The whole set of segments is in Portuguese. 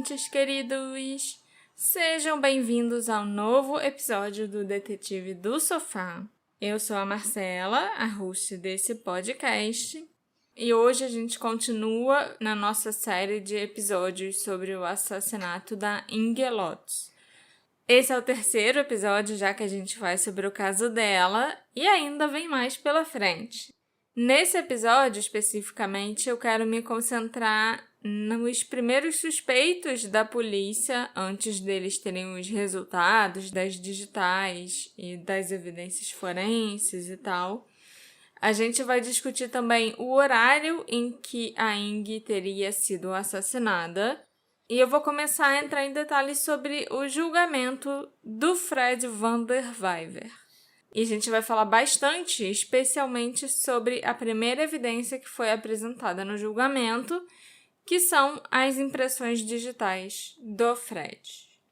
ouvintes queridos! Sejam bem-vindos ao novo episódio do Detetive do Sofá. Eu sou a Marcela, a host desse podcast, e hoje a gente continua na nossa série de episódios sobre o assassinato da Inge Lotz. Esse é o terceiro episódio já que a gente faz sobre o caso dela, e ainda vem mais pela frente. Nesse episódio, especificamente, eu quero me concentrar nos primeiros suspeitos da polícia, antes deles terem os resultados das digitais e das evidências forenses e tal. A gente vai discutir também o horário em que a Inge teria sido assassinada. E eu vou começar a entrar em detalhes sobre o julgamento do Fred Vanderwijver. E a gente vai falar bastante, especialmente sobre a primeira evidência que foi apresentada no julgamento, que são as impressões digitais do Fred.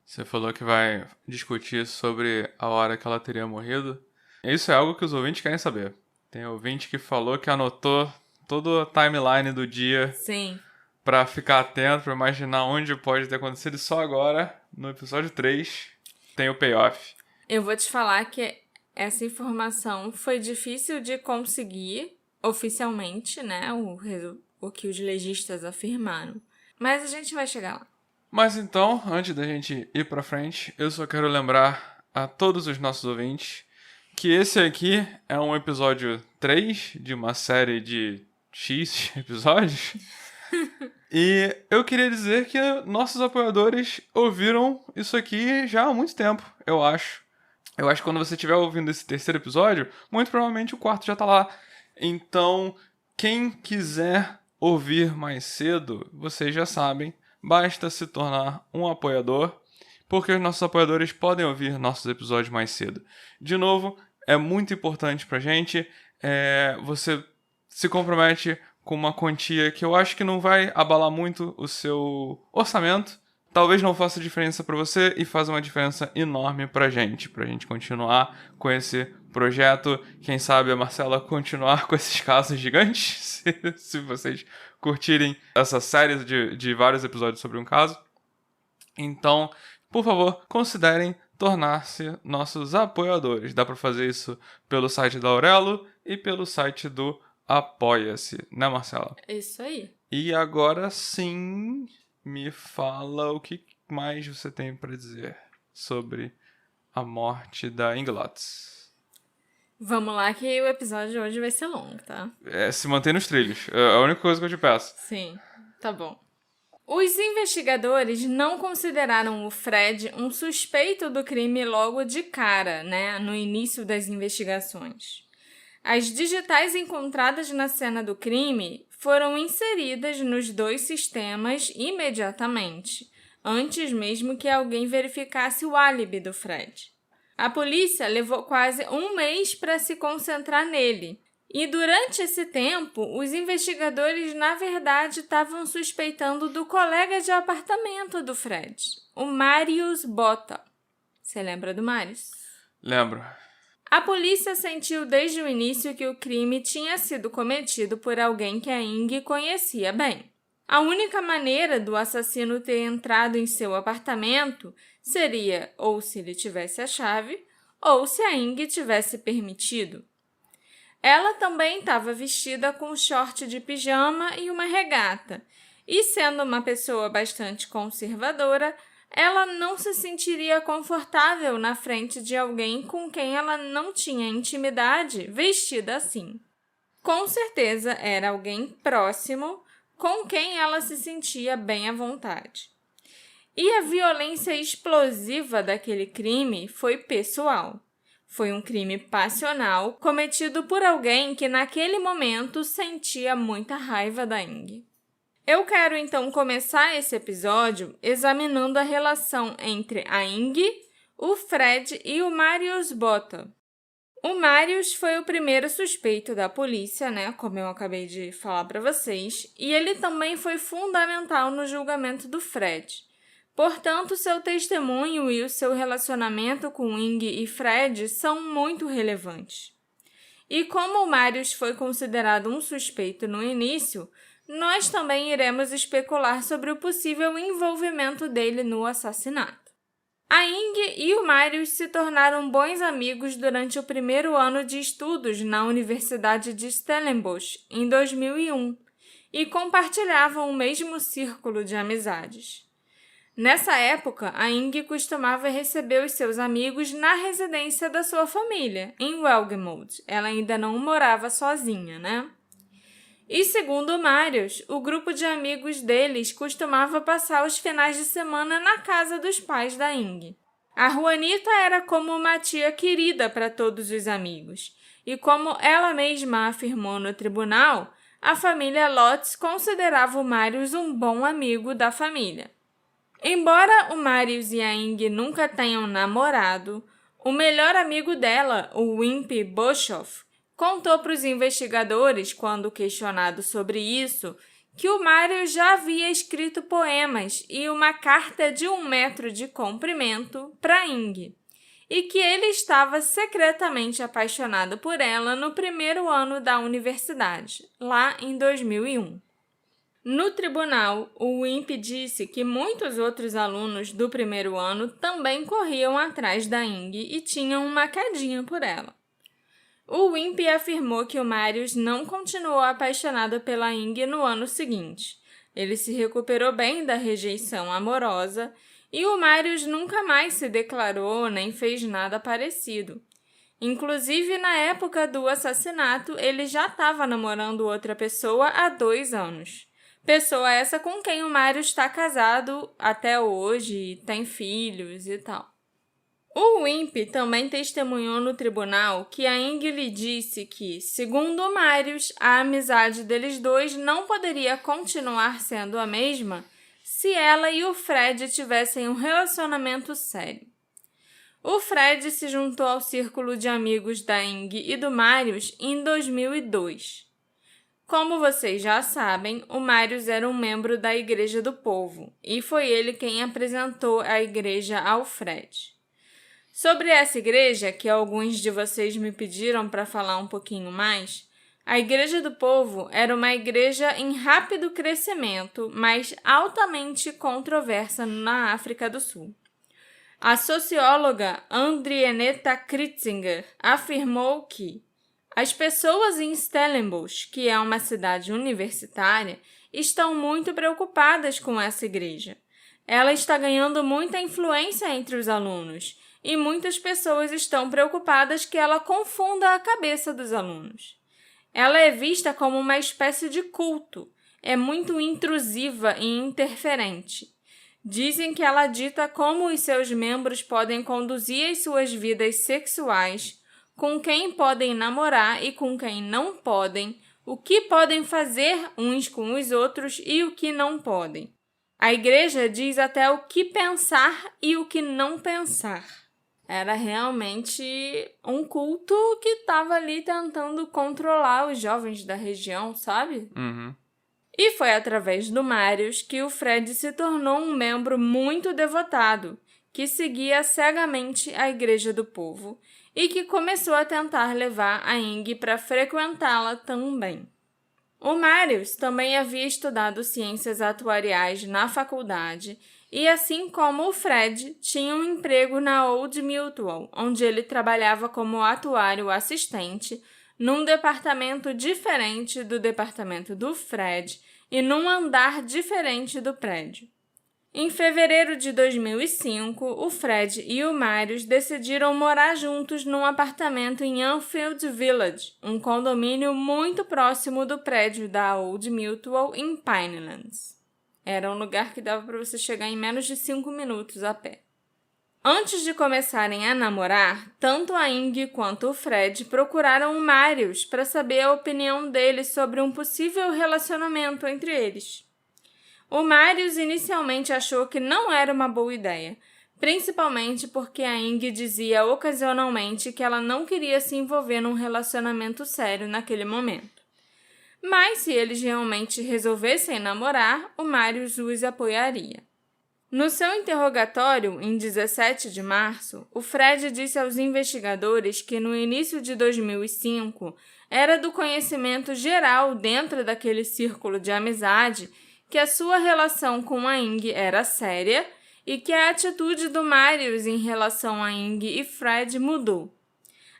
Você falou que vai discutir sobre a hora que ela teria morrido. Isso é algo que os ouvintes querem saber. Tem ouvinte que falou que anotou toda a timeline do dia. Sim. Pra ficar atento, pra imaginar onde pode ter acontecido. E só agora, no episódio 3, tem o payoff. Eu vou te falar que essa informação foi difícil de conseguir oficialmente, né? O que os legistas afirmaram. Mas a gente vai chegar lá. Mas então, antes da gente ir pra frente, eu só quero lembrar a todos os nossos ouvintes que esse aqui é um episódio 3 de uma série de X episódios. E eu queria dizer que nossos apoiadores ouviram isso aqui já há muito tempo, eu acho. Eu acho que quando você estiver ouvindo esse terceiro episódio, muito provavelmente o quarto já tá lá. Então, quem quiser ouvir mais cedo, vocês já sabem, basta se tornar um apoiador, porque os nossos apoiadores podem ouvir nossos episódios mais cedo. De novo, é muito importante pra gente, você se compromete com uma quantia que eu acho que não vai abalar muito o seu orçamento. Talvez não faça diferença para você e faz uma diferença enorme pra gente continuar com esse projeto. Quem sabe a Marcela continuar com esses casos gigantes, se vocês curtirem essa série de vários episódios sobre um caso. Então, por favor, considerem tornar-se nossos apoiadores. Dá para fazer isso pelo site da Aurelo e pelo site do Apoia-se, né, Marcela? Isso aí. E agora sim, me fala o que mais você tem para dizer sobre a morte da Inge Lotz. Vamos lá que o episódio de hoje vai ser longo, tá? Se mantém nos trilhos. É a única coisa que eu te peço. Sim, tá bom. Os investigadores não consideraram o Fred um suspeito do crime logo de cara, né, no início das investigações. As digitais encontradas na cena do crime foram inseridas nos dois sistemas imediatamente, antes mesmo que alguém verificasse o álibi do Fred. A polícia levou quase um mês para se concentrar nele, e durante esse tempo, os investigadores, na verdade, estavam suspeitando do colega de apartamento do Fred, o Marius Botha. Você lembra do Marius? Lembro. A polícia sentiu desde o início que o crime tinha sido cometido por alguém que a Inge conhecia bem. A única maneira do assassino ter entrado em seu apartamento seria ou se ele tivesse a chave, ou se a Inge tivesse permitido. Ela também estava vestida com um short de pijama e uma regata, e sendo uma pessoa bastante conservadora, ela não se sentiria confortável na frente de alguém com quem ela não tinha intimidade vestida assim. Com certeza era alguém próximo com quem ela se sentia bem à vontade. E a violência explosiva daquele crime foi pessoal. Foi um crime passional cometido por alguém que naquele momento sentia muita raiva da Inge. Eu quero então começar esse episódio examinando a relação entre a Inge, o Fred e o Marius Botha. O Marius foi o primeiro suspeito da polícia, né, como eu acabei de falar para vocês, e ele também foi fundamental no julgamento do Fred. Portanto, seu testemunho e o seu relacionamento com Inge e Fred são muito relevantes. E como o Marius foi considerado um suspeito no início, nós também iremos especular sobre o possível envolvimento dele no assassinato. A Ing e o Marius se tornaram bons amigos durante o primeiro ano de estudos na Universidade de Stellenbosch, em 2001, e compartilhavam o mesmo círculo de amizades. Nessa época, a Ing costumava receber os seus amigos na residência da sua família, em Welgemood. Ela ainda não morava sozinha, né? E segundo o Marius, o grupo de amigos deles costumava passar os finais de semana na casa dos pais da Ing. A Juanita era como uma tia querida para todos os amigos, e como ela mesma afirmou no tribunal, a família Lotz considerava o Marius um bom amigo da família. Embora o Marius e a Ing nunca tenham namorado, o melhor amigo dela, o Wimpy Boshoff, contou para os investigadores, quando questionado sobre isso, que o Marius já havia escrito poemas e uma carta de 1 metro de comprimento para Ing, e que ele estava secretamente apaixonado por ela no primeiro ano da universidade, lá em 2001. No tribunal, o Wimpy disse que muitos outros alunos do primeiro ano também corriam atrás da Ing e tinham uma quedinha por ela. O Wimpy afirmou que o Marius não continuou apaixonado pela Ing no ano seguinte. Ele se recuperou bem da rejeição amorosa e o Marius nunca mais se declarou nem fez nada parecido. Inclusive, na época do assassinato, ele já estava namorando outra pessoa há 2 anos. Pessoa essa com quem o Marius está casado até hoje, tem filhos e tal. O Wimpy também testemunhou no tribunal que a Ing lhe disse que, segundo o Marius, a amizade deles dois não poderia continuar sendo a mesma se ela e o Fred tivessem um relacionamento sério. O Fred se juntou ao círculo de amigos da Ing e do Marius em 2002. Como vocês já sabem, o Marius era um membro da Igreja do Povo e foi ele quem apresentou a igreja ao Fred. Sobre essa igreja, que alguns de vocês me pediram para falar um pouquinho mais, a Igreja do Povo era uma igreja em rápido crescimento, mas altamente controversa na África do Sul. A socióloga Andrieneta Kritzinger afirmou que as pessoas em Stellenbosch, que é uma cidade universitária, estão muito preocupadas com essa igreja. Ela está ganhando muita influência entre os alunos e muitas pessoas estão preocupadas que ela confunda a cabeça dos alunos. Ela é vista como uma espécie de culto, é muito intrusiva e interferente. Dizem que ela dita como os seus membros podem conduzir as suas vidas sexuais, com quem podem namorar e com quem não podem, o que podem fazer uns com os outros e o que não podem. A igreja diz até o que pensar e o que não pensar. Era realmente um culto que estava ali tentando controlar os jovens da região, sabe? Uhum. E foi através do Marius que o Fred se tornou um membro muito devotado, que seguia cegamente a Igreja do Povo e que começou a tentar levar a Ing para frequentá-la também. O Marius também havia estudado ciências atuariais na faculdade e, assim como o Fred, tinha um emprego na Old Mutual, onde ele trabalhava como atuário assistente num departamento diferente do departamento do Fred e num andar diferente do prédio. Em fevereiro de 2005, o Fred e o Marius decidiram morar juntos num apartamento em Anfield Village, um condomínio muito próximo do prédio da Old Mutual em Pinelands. Era um lugar que dava para você chegar em menos de 5 minutos a pé. Antes de começarem a namorar, tanto a Ing quanto o Fred procuraram o Marius para saber a opinião dele sobre um possível relacionamento entre eles. O Marius inicialmente achou que não era uma boa ideia, principalmente porque a Ing dizia ocasionalmente que ela não queria se envolver num relacionamento sério naquele momento. Mas se eles realmente resolvessem namorar, o Marius os apoiaria. No seu interrogatório, em 17 de março, o Fred disse aos investigadores que no início de 2005 era do conhecimento geral dentro daquele círculo de amizade que a sua relação com a Ing era séria e que a atitude do Marius em relação a Ing e Fred mudou.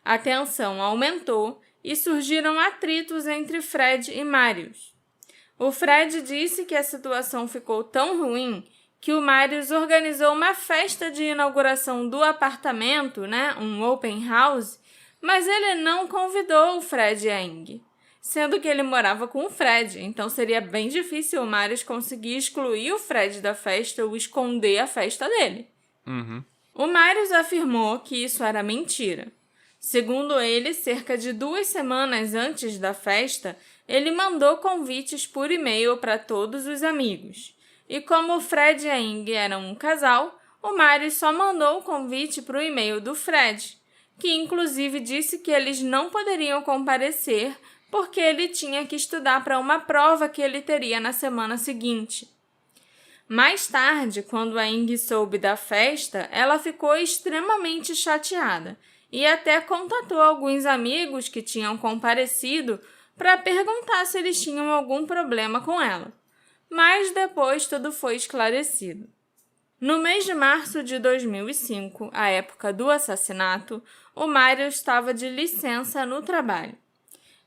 A tensão aumentou e surgiram atritos entre Fred e Marius. O Fred disse que a situação ficou tão ruim que o Marius organizou uma festa de inauguração do apartamento, um open house, mas ele não convidou o Fred e a Ing, sendo que ele morava com o Fred, então seria bem difícil o Marius conseguir excluir o Fred da festa ou esconder a festa dele. O Marius afirmou que isso era mentira. Segundo ele, cerca de 2 semanas antes da festa, ele mandou convites por e-mail para todos os amigos. E como o Fred e a Ing eram um casal, o Marius só mandou o convite para o e-mail do Fred, que inclusive disse que eles não poderiam comparecer porque ele tinha que estudar para uma prova que ele teria na semana seguinte. Mais tarde, quando a Ing soube da festa, ela ficou extremamente chateada e até contatou alguns amigos que tinham comparecido para perguntar se eles tinham algum problema com ela. Mas depois tudo foi esclarecido. No mês de março de 2005, a época do assassinato, o Marius estava de licença no trabalho.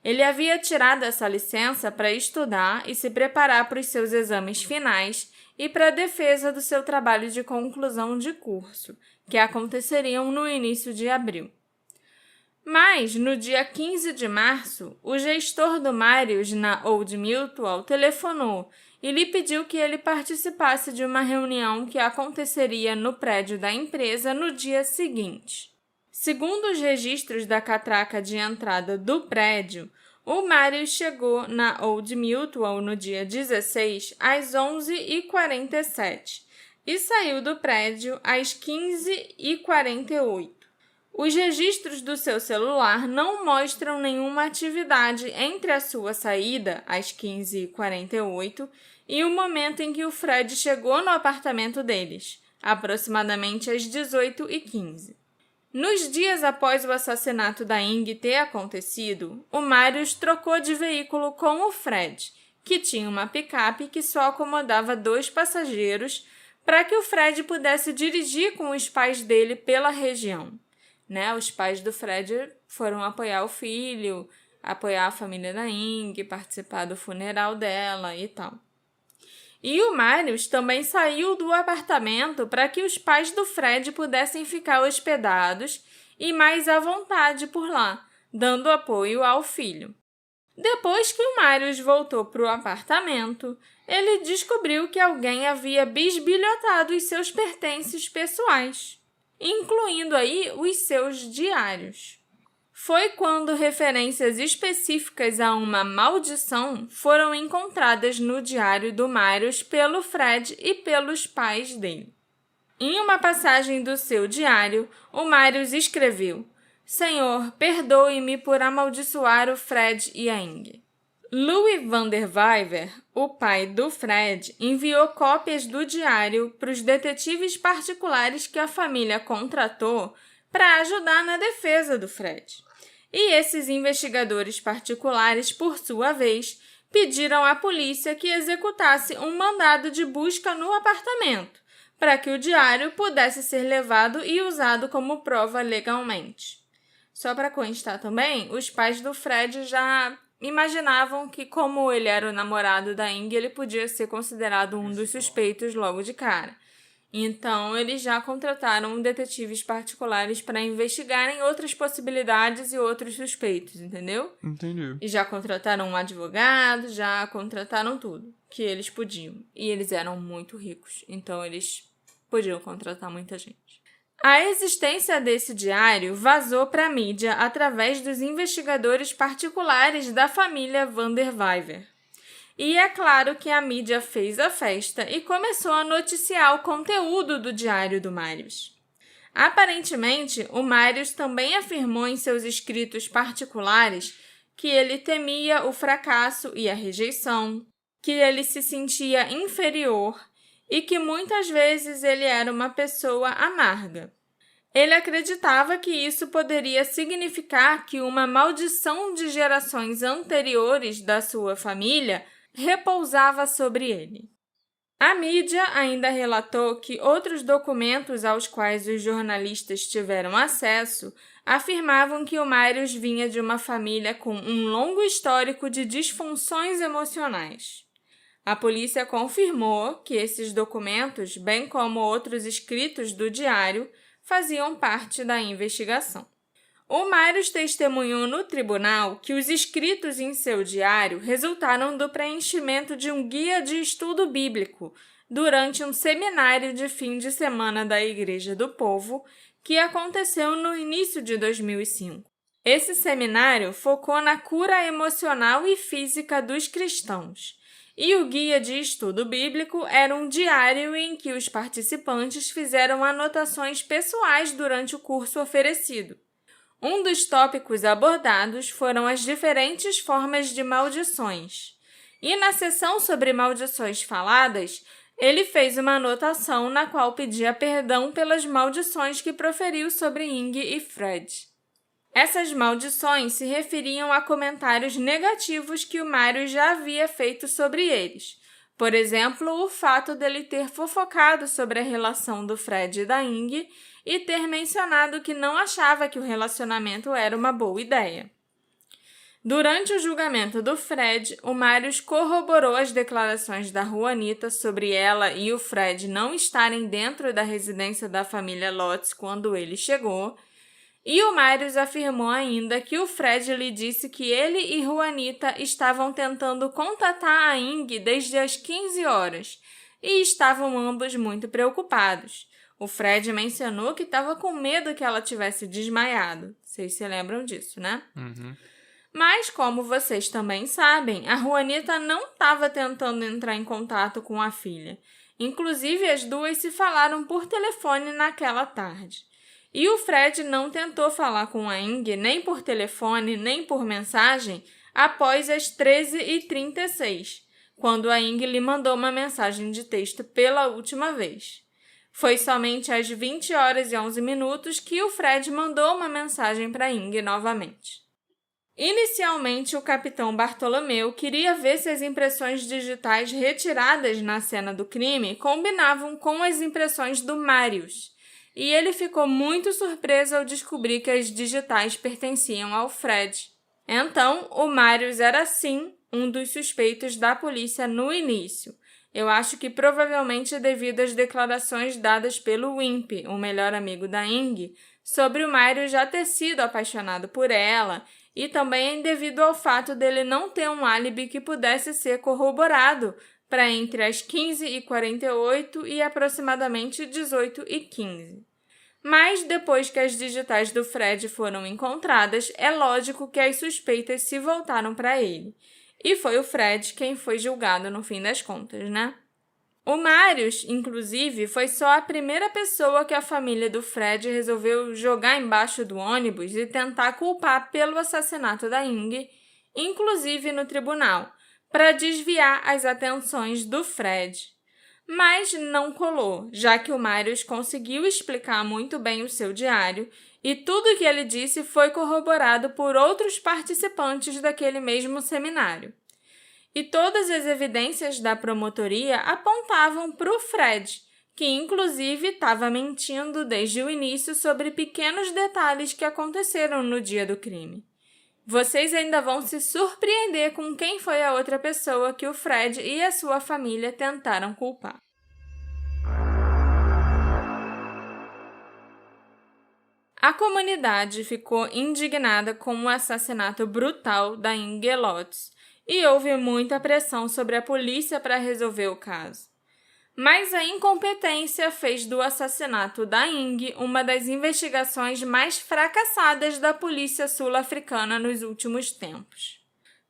Ele havia tirado essa licença para estudar e se preparar para os seus exames finais e para a defesa do seu trabalho de conclusão de curso, que aconteceriam no início de abril. Mas, no dia 15 de março, o gestor do Marius na Old Mutual telefonou e lhe pediu que ele participasse de uma reunião que aconteceria no prédio da empresa no dia seguinte. Segundo os registros da catraca de entrada do prédio, o Marius chegou na Old Mutual no dia 16 às 11h47 e saiu do prédio às 15h48. Os registros do seu celular não mostram nenhuma atividade entre a sua saída, às 15h48, e o momento em que o Fred chegou no apartamento deles, aproximadamente às 18h15. Nos dias após o assassinato da Ing ter acontecido, o Marius trocou de veículo com o Fred, que tinha uma picape que só acomodava 2 passageiros, para que o Fred pudesse dirigir com os pais dele pela região. Os pais do Fred foram apoiar o filho, apoiar a família da Ing, participar do funeral dela e tal. E o Marius também saiu do apartamento para que os pais do Fred pudessem ficar hospedados e mais à vontade por lá, dando apoio ao filho. Depois que o Marius voltou para o apartamento, ele descobriu que alguém havia bisbilhotado os seus pertences pessoais, incluindo aí os seus diários. Foi quando referências específicas a uma maldição foram encontradas no diário do Marius pelo Fred e pelos pais dele. Em uma passagem do seu diário, o Marius escreveu: Senhor, perdoe-me por amaldiçoar o Fred e a Ing. Louis van der Wyver, o pai do Fred, enviou cópias do diário para os detetives particulares que a família contratou para ajudar na defesa do Fred. E esses investigadores particulares, por sua vez, pediram à polícia que executasse um mandado de busca no apartamento, para que o diário pudesse ser levado e usado como prova legalmente. Só para constar também, os pais do Fred já imaginavam que, como ele era o namorado da Ing, ele podia ser considerado um dos suspeitos logo de cara. Então, eles já contrataram detetives particulares para investigarem outras possibilidades e outros suspeitos, entendeu? Entendi. E já contrataram um advogado, já contrataram tudo que eles podiam. E eles eram muito ricos, então eles podiam contratar muita gente. A existência desse diário vazou para a mídia através dos investigadores particulares da família van der Wyver. E é claro que a mídia fez a festa e começou a noticiar o conteúdo do diário do Marius. Aparentemente, o Marius também afirmou em seus escritos particulares que ele temia o fracasso e a rejeição, que ele se sentia inferior e que muitas vezes ele era uma pessoa amarga. Ele acreditava que isso poderia significar que uma maldição de gerações anteriores da sua família repousava sobre ele. A mídia ainda relatou que outros documentos aos quais os jornalistas tiveram acesso afirmavam que o Marius vinha de uma família com um longo histórico de disfunções emocionais. A polícia confirmou que esses documentos, bem como outros escritos do diário, faziam parte da investigação. O Marius testemunhou no tribunal que os escritos em seu diário resultaram do preenchimento de um guia de estudo bíblico durante um seminário de fim de semana da Igreja do Povo, que aconteceu no início de 2005. Esse seminário focou na cura emocional e física dos cristãos, e o guia de estudo bíblico era um diário em que os participantes fizeram anotações pessoais durante o curso oferecido. Um dos tópicos abordados foram as diferentes formas de maldições. E na sessão sobre maldições faladas, ele fez uma anotação na qual pedia perdão pelas maldições que proferiu sobre Ing e Fred. Essas maldições se referiam a comentários negativos que o Marius já havia feito sobre eles. Por exemplo, o fato dele ter fofocado sobre a relação do Fred e da Ing e ter mencionado que não achava que o relacionamento era uma boa ideia. Durante o julgamento do Fred, o Marius corroborou as declarações da Juanita sobre ela e o Fred não estarem dentro da residência da família Lotz quando ele chegou, e o Marius afirmou ainda que o Fred lhe disse que ele e Juanita estavam tentando contatar a Ing desde as 15 horas e estavam ambos muito preocupados. O Fred mencionou que estava com medo que ela tivesse desmaiado. Vocês se lembram disso, né? Uhum. Mas, como vocês também sabem, a Juanita não estava tentando entrar em contato com a filha. Inclusive, as duas se falaram por telefone naquela tarde. E o Fred não tentou falar com a Ing nem por telefone, nem por mensagem após as 13h36, quando a Ing lhe mandou uma mensagem de texto pela última vez. Foi somente às 20h11 que o Fred mandou uma mensagem para Ing novamente. Inicialmente, o capitão Bartolomeu queria ver se as impressões digitais retiradas na cena do crime combinavam com as impressões do Marius, e ele ficou muito surpreso ao descobrir que as digitais pertenciam ao Fred. Então, o Marius era sim um dos suspeitos da polícia no início. Eu acho que provavelmente devido às declarações dadas pelo Wimpy, o melhor amigo da Ing, sobre o Marius já ter sido apaixonado por ela, e também devido ao fato dele não ter um álibi que pudesse ser corroborado para entre as 15h48 e aproximadamente 18h15. Mas depois que as digitais do Fred foram encontradas, é lógico que as suspeitas se voltaram para ele. E foi o Fred quem foi julgado no fim das contas, né? O Marius, inclusive, foi só a primeira pessoa que a família do Fred resolveu jogar embaixo do ônibus e tentar culpar pelo assassinato da Ing, inclusive no tribunal, para desviar as atenções do Fred. Mas não colou, já que o Marius conseguiu explicar muito bem o seu diário e tudo que ele disse foi corroborado por outros participantes daquele mesmo seminário. E todas as evidências da promotoria apontavam para o Fred, que inclusive estava mentindo desde o início sobre pequenos detalhes que aconteceram no dia do crime. Vocês ainda vão se surpreender com quem foi a outra pessoa que o Fred e a sua família tentaram culpar. A comunidade ficou indignada com o assassinato brutal da Ing Lotz e houve muita pressão sobre a polícia para resolver o caso. Mas a incompetência fez do assassinato da Ing uma das investigações mais fracassadas da polícia sul-africana nos últimos tempos.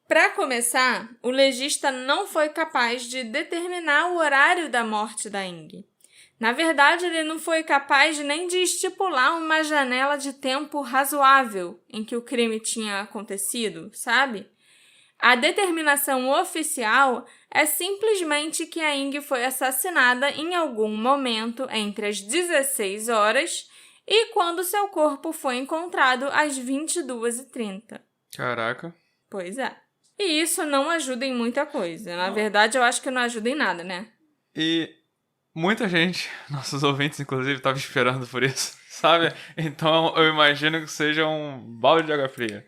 Para começar, o legista não foi capaz de determinar o horário da morte da Ing. Na verdade, ele não foi capaz nem de estipular uma janela de tempo razoável em que o crime tinha acontecido, sabe? A determinação oficial é simplesmente que a Ing foi assassinada em algum momento entre as 16 horas e quando seu corpo foi encontrado às 22h30. Caraca. Pois é. E isso não ajuda em muita coisa. Na verdade, eu acho que não ajuda em nada, né? E muita gente, nossos ouvintes inclusive, estavam esperando por isso, sabe? Então eu imagino que seja um balde de água fria.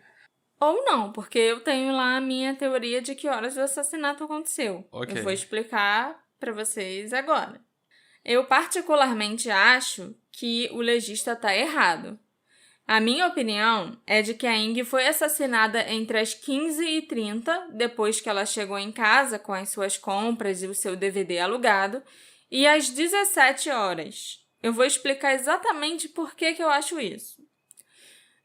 Ou não, porque eu tenho lá a minha teoria de que horas o assassinato aconteceu. Ok. Eu vou explicar para vocês agora. Eu particularmente acho que o legista está errado. A minha opinião é de que a Ing foi assassinada entre as 15h30, depois que ela chegou em casa com as suas compras e o seu DVD alugado, e às 17 horas. Eu vou explicar exatamente por que eu acho isso.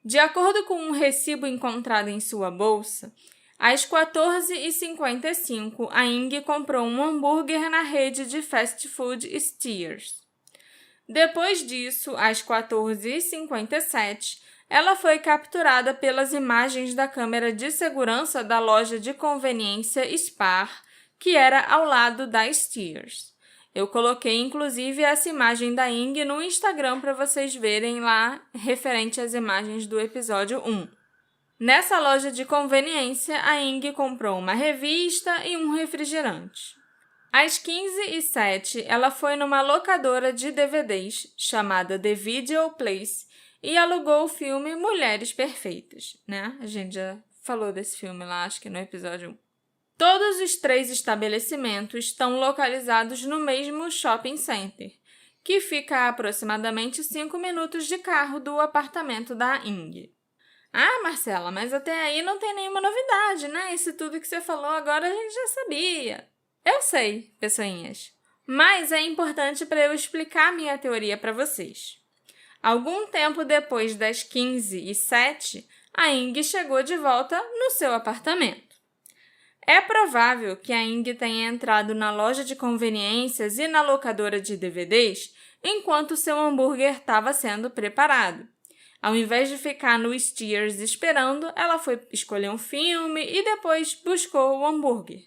De acordo com um recibo encontrado em sua bolsa, às 14h55, a Ing comprou um hambúrguer na rede de fast food Steers. Depois disso, às 14h57, ela foi capturada pelas imagens da câmera de segurança da loja de conveniência Spar, que era ao lado da Steers. Eu coloquei, inclusive, essa imagem da Ing no Instagram para vocês verem lá, referente às imagens do episódio 1. Nessa loja de conveniência, a Ing comprou uma revista e um refrigerante. Às 15h07, ela foi numa locadora de DVDs chamada The Video Place e alugou o filme Mulheres Perfeitas, né? A gente já falou desse filme lá, acho que no episódio 1. Todos os 3 estabelecimentos estão localizados no mesmo shopping center, que fica a aproximadamente 5 minutos de carro do apartamento da Ing. Ah, Marcela, mas até aí não tem nenhuma novidade, né? Isso tudo que você falou agora a gente já sabia. Eu sei, pessoinhas, mas é importante para eu explicar minha teoria para vocês. Algum tempo depois das 15h07, a Ing chegou de volta no seu apartamento. É provável que a Ing tenha entrado na loja de conveniências e na locadora de DVDs enquanto seu hambúrguer estava sendo preparado. Ao invés de ficar no Steers esperando, ela foi escolher um filme e depois buscou o hambúrguer.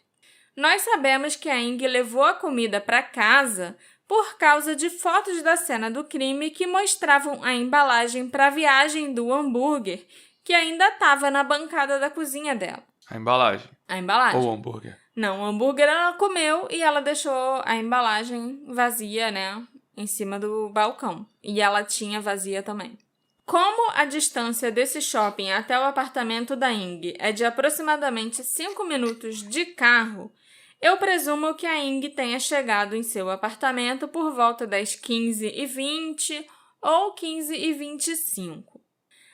Nós sabemos que a Ing levou a comida para casa por causa de fotos da cena do crime que mostravam a embalagem para a viagem do hambúrguer, que ainda estava na bancada da cozinha dela. A embalagem? A embalagem. Ou o hambúrguer? Não, o hambúrguer ela comeu e ela deixou a embalagem vazia, né, em cima do balcão. E ela tinha vazia também. Como a distância desse shopping até o apartamento da Ing é de aproximadamente 5 minutos de carro, eu presumo que a Ing tenha chegado em seu apartamento por volta das 15h20 ou 15h25.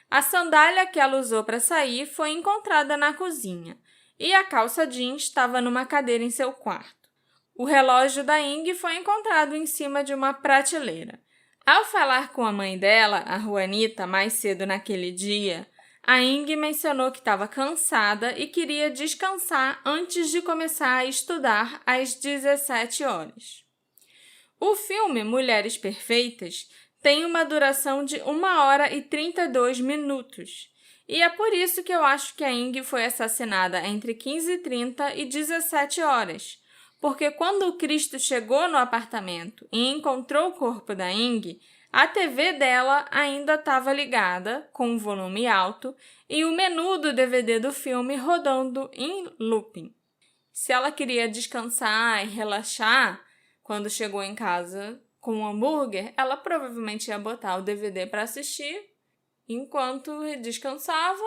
A sandália que ela usou para sair foi encontrada na cozinha e a calça jeans estava numa cadeira em seu quarto. O relógio da Ing foi encontrado em cima de uma prateleira. Ao falar com a mãe dela, a Juanita, mais cedo naquele dia, a Ing mencionou que estava cansada e queria descansar antes de começar a estudar às 17 horas. O filme Mulheres Perfeitas tem uma duração de 1h32, e é por isso que eu acho que a Ing foi assassinada entre 15h30 e 17 horas, porque quando o Cristo chegou no apartamento e encontrou o corpo da Ing, a TV dela ainda estava ligada, com o volume alto, e o menu do DVD do filme rodando em looping. Se ela queria descansar e relaxar, quando chegou em casa com o hambúrguer, ela provavelmente ia botar o DVD para assistir, enquanto descansava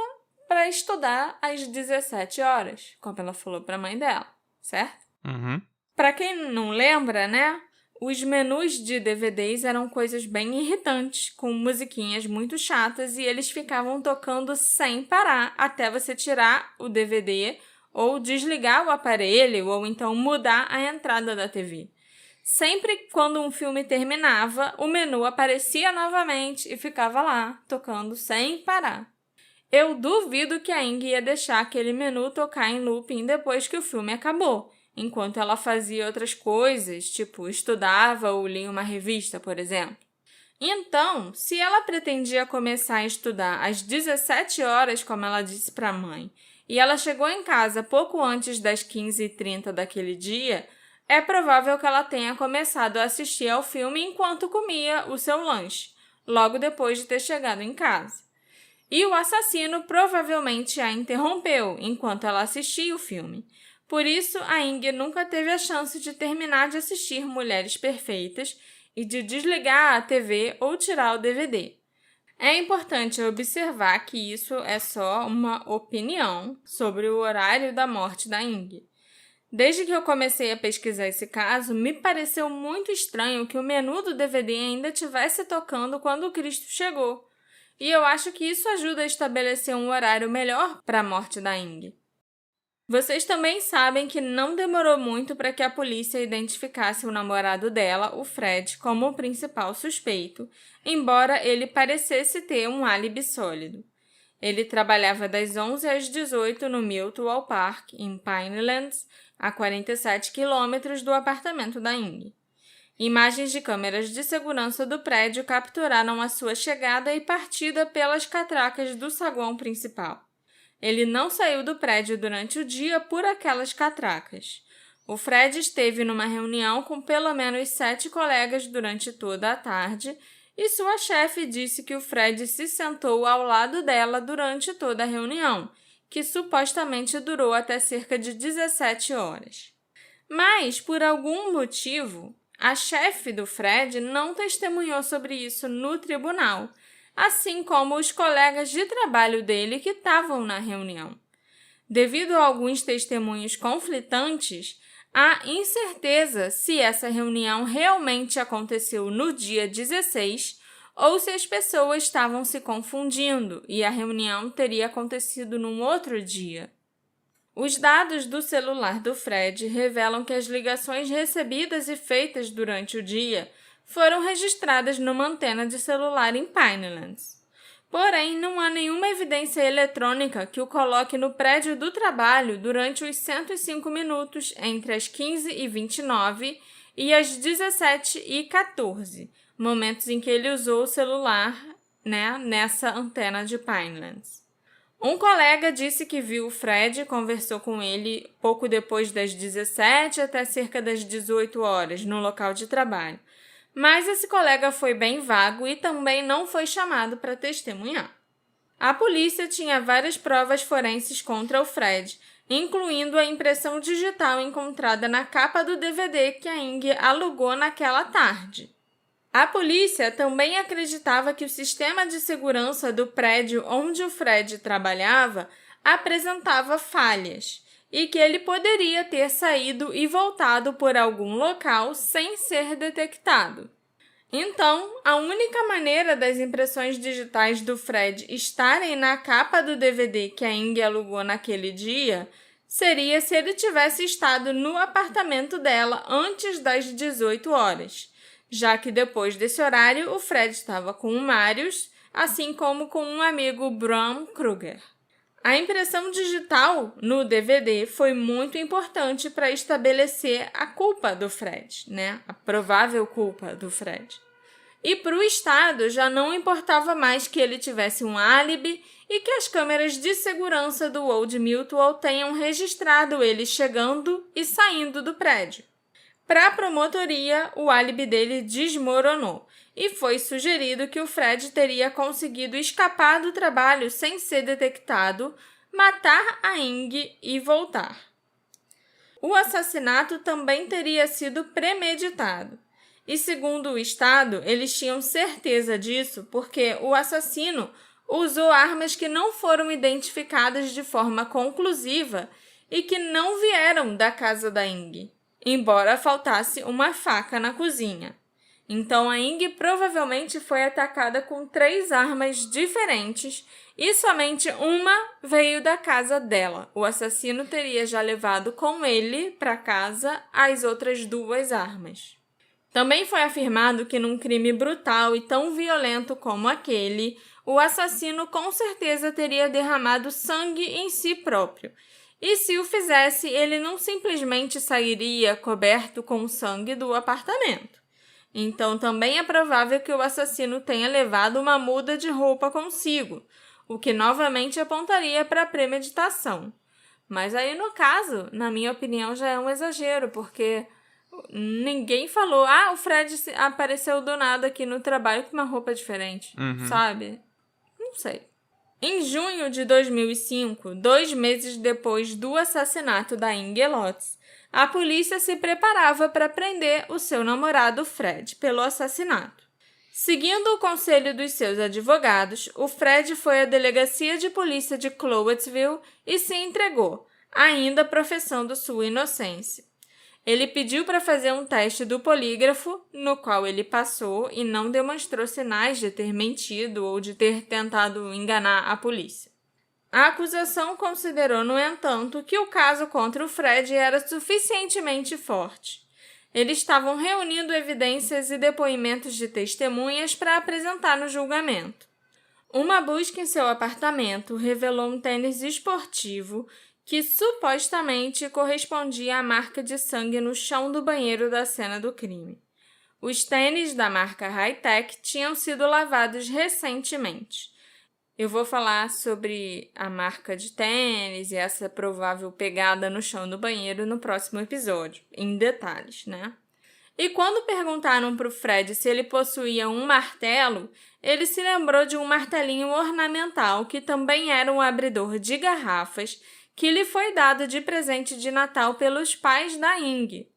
para estudar às 17 horas, como ela falou para a mãe dela, certo? Uhum. Para quem não lembra, né? Os menus de DVDs eram coisas bem irritantes, com musiquinhas muito chatas e eles ficavam tocando sem parar até você tirar o DVD ou desligar o aparelho ou então mudar a entrada da TV. Sempre quando um filme terminava, o menu aparecia novamente e ficava lá, tocando sem parar. Eu duvido que a Ing ia deixar aquele menu tocar em looping depois que o filme acabou, enquanto ela fazia outras coisas, tipo estudava ou lia uma revista, por exemplo. Então, se ela pretendia começar a estudar às 17 horas, como ela disse para a mãe, e ela chegou em casa pouco antes das 15h30 daquele dia, é provável que ela tenha começado a assistir ao filme enquanto comia o seu lanche, logo depois de ter chegado em casa. E o assassino provavelmente a interrompeu enquanto ela assistia o filme. Por isso, a Ing nunca teve a chance de terminar de assistir Mulheres Perfeitas e de desligar a TV ou tirar o DVD. É importante observar que isso é só uma opinião sobre o horário da morte da Ing. Desde que eu comecei a pesquisar esse caso, me pareceu muito estranho que o menu do DVD ainda estivesse tocando quando Cristo chegou. E eu acho que isso ajuda a estabelecer um horário melhor para a morte da Ing. Vocês também sabem que não demorou muito para que a polícia identificasse o namorado dela, o Fred, como o principal suspeito, embora ele parecesse ter um álibi sólido. Ele trabalhava das 11 às 18 no Myrtle Park, em Pinelands, a 47 quilômetros do apartamento da Ing. Imagens de câmeras de segurança do prédio capturaram a sua chegada e partida pelas catracas do saguão principal. Ele não saiu do prédio durante o dia por aquelas catracas. O Fred esteve numa reunião com pelo menos 7 colegas durante toda a tarde e sua chefe disse que o Fred se sentou ao lado dela durante toda a reunião, que supostamente durou até cerca de 17 horas. Mas, por algum motivo, a chefe do Fred não testemunhou sobre isso no tribunal, assim como os colegas de trabalho dele que estavam na reunião. Devido a alguns testemunhos conflitantes, há incerteza se essa reunião realmente aconteceu no dia 16 ou se as pessoas estavam se confundindo e a reunião teria acontecido num outro dia. Os dados do celular do Fred revelam que as ligações recebidas e feitas durante o dia foram registradas numa antena de celular em Pinelands. Porém, não há nenhuma evidência eletrônica que o coloque no prédio do trabalho durante os 105 minutos entre as 15h29 e as 17h14, momentos em que ele usou o celular, nessa antena de Pinelands. Um colega disse que viu o Fred e conversou com ele pouco depois das 17 até cerca das 18 horas no local de trabalho. Mas esse colega foi bem vago e também não foi chamado para testemunhar. A polícia tinha várias provas forenses contra o Fred, incluindo a impressão digital encontrada na capa do DVD que a Ing alugou naquela tarde. A polícia também acreditava que o sistema de segurança do prédio onde o Fred trabalhava apresentava falhas e que ele poderia ter saído e voltado por algum local sem ser detectado. Então, a única maneira das impressões digitais do Fred estarem na capa do DVD que a Ing alugou naquele dia seria se ele tivesse estado no apartamento dela antes das 18 horas, já que depois desse horário o Fred estava com o Marius, assim como com um amigo Bram Kruger. A impressão digital no DVD foi muito importante para estabelecer a culpa do Fred, a provável culpa do Fred. E para o Estado já não importava mais que ele tivesse um álibi e que as câmeras de segurança do Old Myrtle tenham registrado ele chegando e saindo do prédio. Para a promotoria, o álibi dele desmoronou e foi sugerido que o Fred teria conseguido escapar do trabalho sem ser detectado, matar a Ing e voltar. O assassinato também teria sido premeditado. E, segundo o Estado, eles tinham certeza disso porque o assassino usou armas que não foram identificadas de forma conclusiva e que não vieram da casa da Ing, embora faltasse uma faca na cozinha. Então, a Ing provavelmente foi atacada com 3 armas diferentes e somente uma veio da casa dela. O assassino teria já levado com ele para casa as outras 2 armas. Também foi afirmado que num crime brutal e tão violento como aquele, o assassino com certeza teria derramado sangue em si próprio. E se o fizesse, ele não simplesmente sairia coberto com sangue do apartamento. Então, também é provável que o assassino tenha levado uma muda de roupa consigo, o que novamente apontaria para a premeditação. Mas aí, no caso, na minha opinião, já é um exagero, porque Ninguém falou, o Fred apareceu do nada aqui no trabalho com uma roupa diferente, sabe? Não sei. Em junho de 2005, 2 meses depois do assassinato da Inge Lotz, a polícia se preparava para prender o seu namorado Fred pelo assassinato. Seguindo o conselho dos seus advogados, o Fred foi à delegacia de polícia de Cloetsville e se entregou, ainda professando sua inocência. Ele pediu para fazer um teste do polígrafo, no qual ele passou e não demonstrou sinais de ter mentido ou de ter tentado enganar a polícia. A acusação considerou, no entanto, que o caso contra o Fred era suficientemente forte. Eles estavam reunindo evidências e depoimentos de testemunhas para apresentar no julgamento. Uma busca em seu apartamento revelou um tênis esportivo que supostamente correspondia à marca de sangue no chão do banheiro da cena do crime. Os tênis da marca High-Tech tinham sido lavados recentemente. Eu vou falar sobre a marca de tênis e essa provável pegada no chão do banheiro no próximo episódio, em detalhes, né? E quando perguntaram para o Fred se ele possuía um martelo, ele se lembrou de um martelinho ornamental que também era um abridor de garrafas que lhe foi dado de presente de Natal pelos pais da Inge.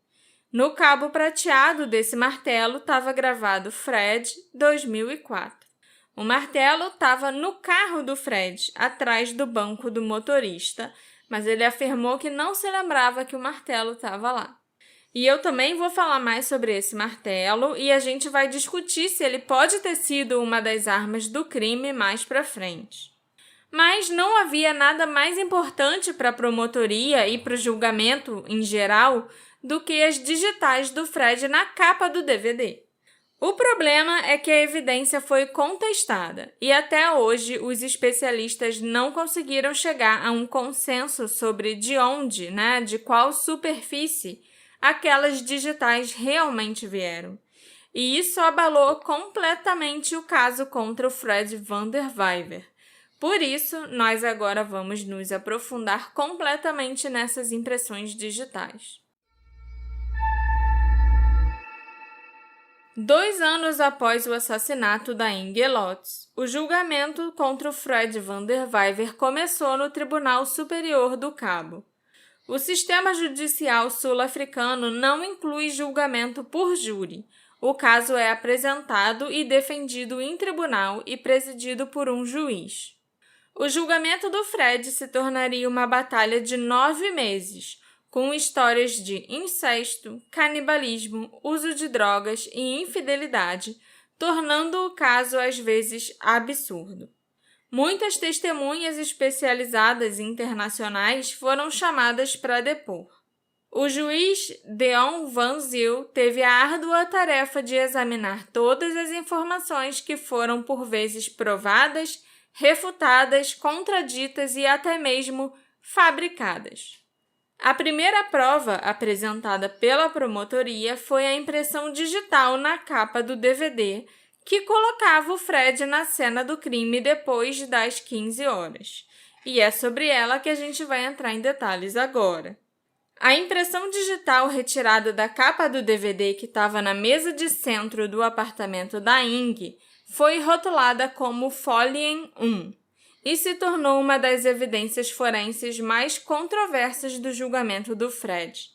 No cabo prateado desse martelo estava gravado Fred 2004. O martelo estava no carro do Fred, atrás do banco do motorista, mas ele afirmou que não se lembrava que o martelo estava lá. E eu também vou falar mais sobre esse martelo e a gente vai discutir se ele pode ter sido uma das armas do crime mais para frente. Mas não havia nada mais importante para a promotoria e para o julgamento em geral do que as digitais do Fred na capa do DVD. O problema é que a evidência foi contestada e até hoje os especialistas não conseguiram chegar a um consenso sobre de onde, de qual superfície aquelas digitais realmente vieram. E isso abalou completamente o caso contra o Fred Vanderwyver. Por isso, nós agora vamos nos aprofundar completamente nessas impressões digitais. 2 anos após o assassinato da Inge Lotz, o julgamento contra o Fred Vanderwyver começou no Tribunal Superior do Cabo. O sistema judicial sul-africano não inclui julgamento por júri. O caso é apresentado e defendido em tribunal e presidido por um juiz. O julgamento do Fred se tornaria uma batalha de 9 meses, com histórias de incesto, canibalismo, uso de drogas e infidelidade, tornando o caso às vezes absurdo. Muitas testemunhas especializadas internacionais foram chamadas para depor. O juiz Deon Van Zyl teve a árdua tarefa de examinar todas as informações que foram por vezes provadas, refutadas, contraditas e até mesmo fabricadas. A primeira prova apresentada pela promotoria foi a impressão digital na capa do DVD, que colocava o Fred na cena do crime depois das 15 horas. E é sobre ela que a gente vai entrar em detalhes agora. A impressão digital retirada da capa do DVD que estava na mesa de centro do apartamento da Inge foi rotulada como Folien 1 e se tornou uma das evidências forenses mais controversas do julgamento do Fred.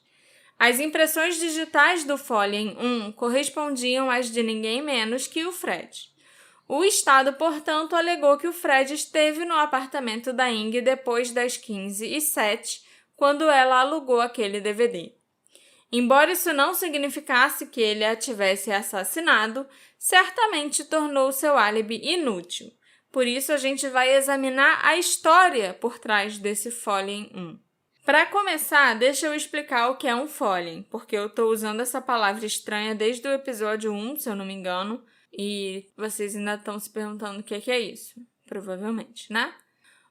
As impressões digitais do Folien 1 correspondiam às de ninguém menos que o Fred. O Estado, portanto, alegou que o Fred esteve no apartamento da Inge depois das 15h07, quando ela alugou aquele DVD. Embora isso não significasse que ele a tivesse assassinado, certamente tornou seu álibi inútil. Por isso, a gente vai examinar a história por trás desse Folien 1. Para começar, deixa eu explicar o que é um Folien, porque eu estou usando essa palavra estranha desde o episódio 1, se eu não me engano, e vocês ainda estão se perguntando o que é isso. Provavelmente, né?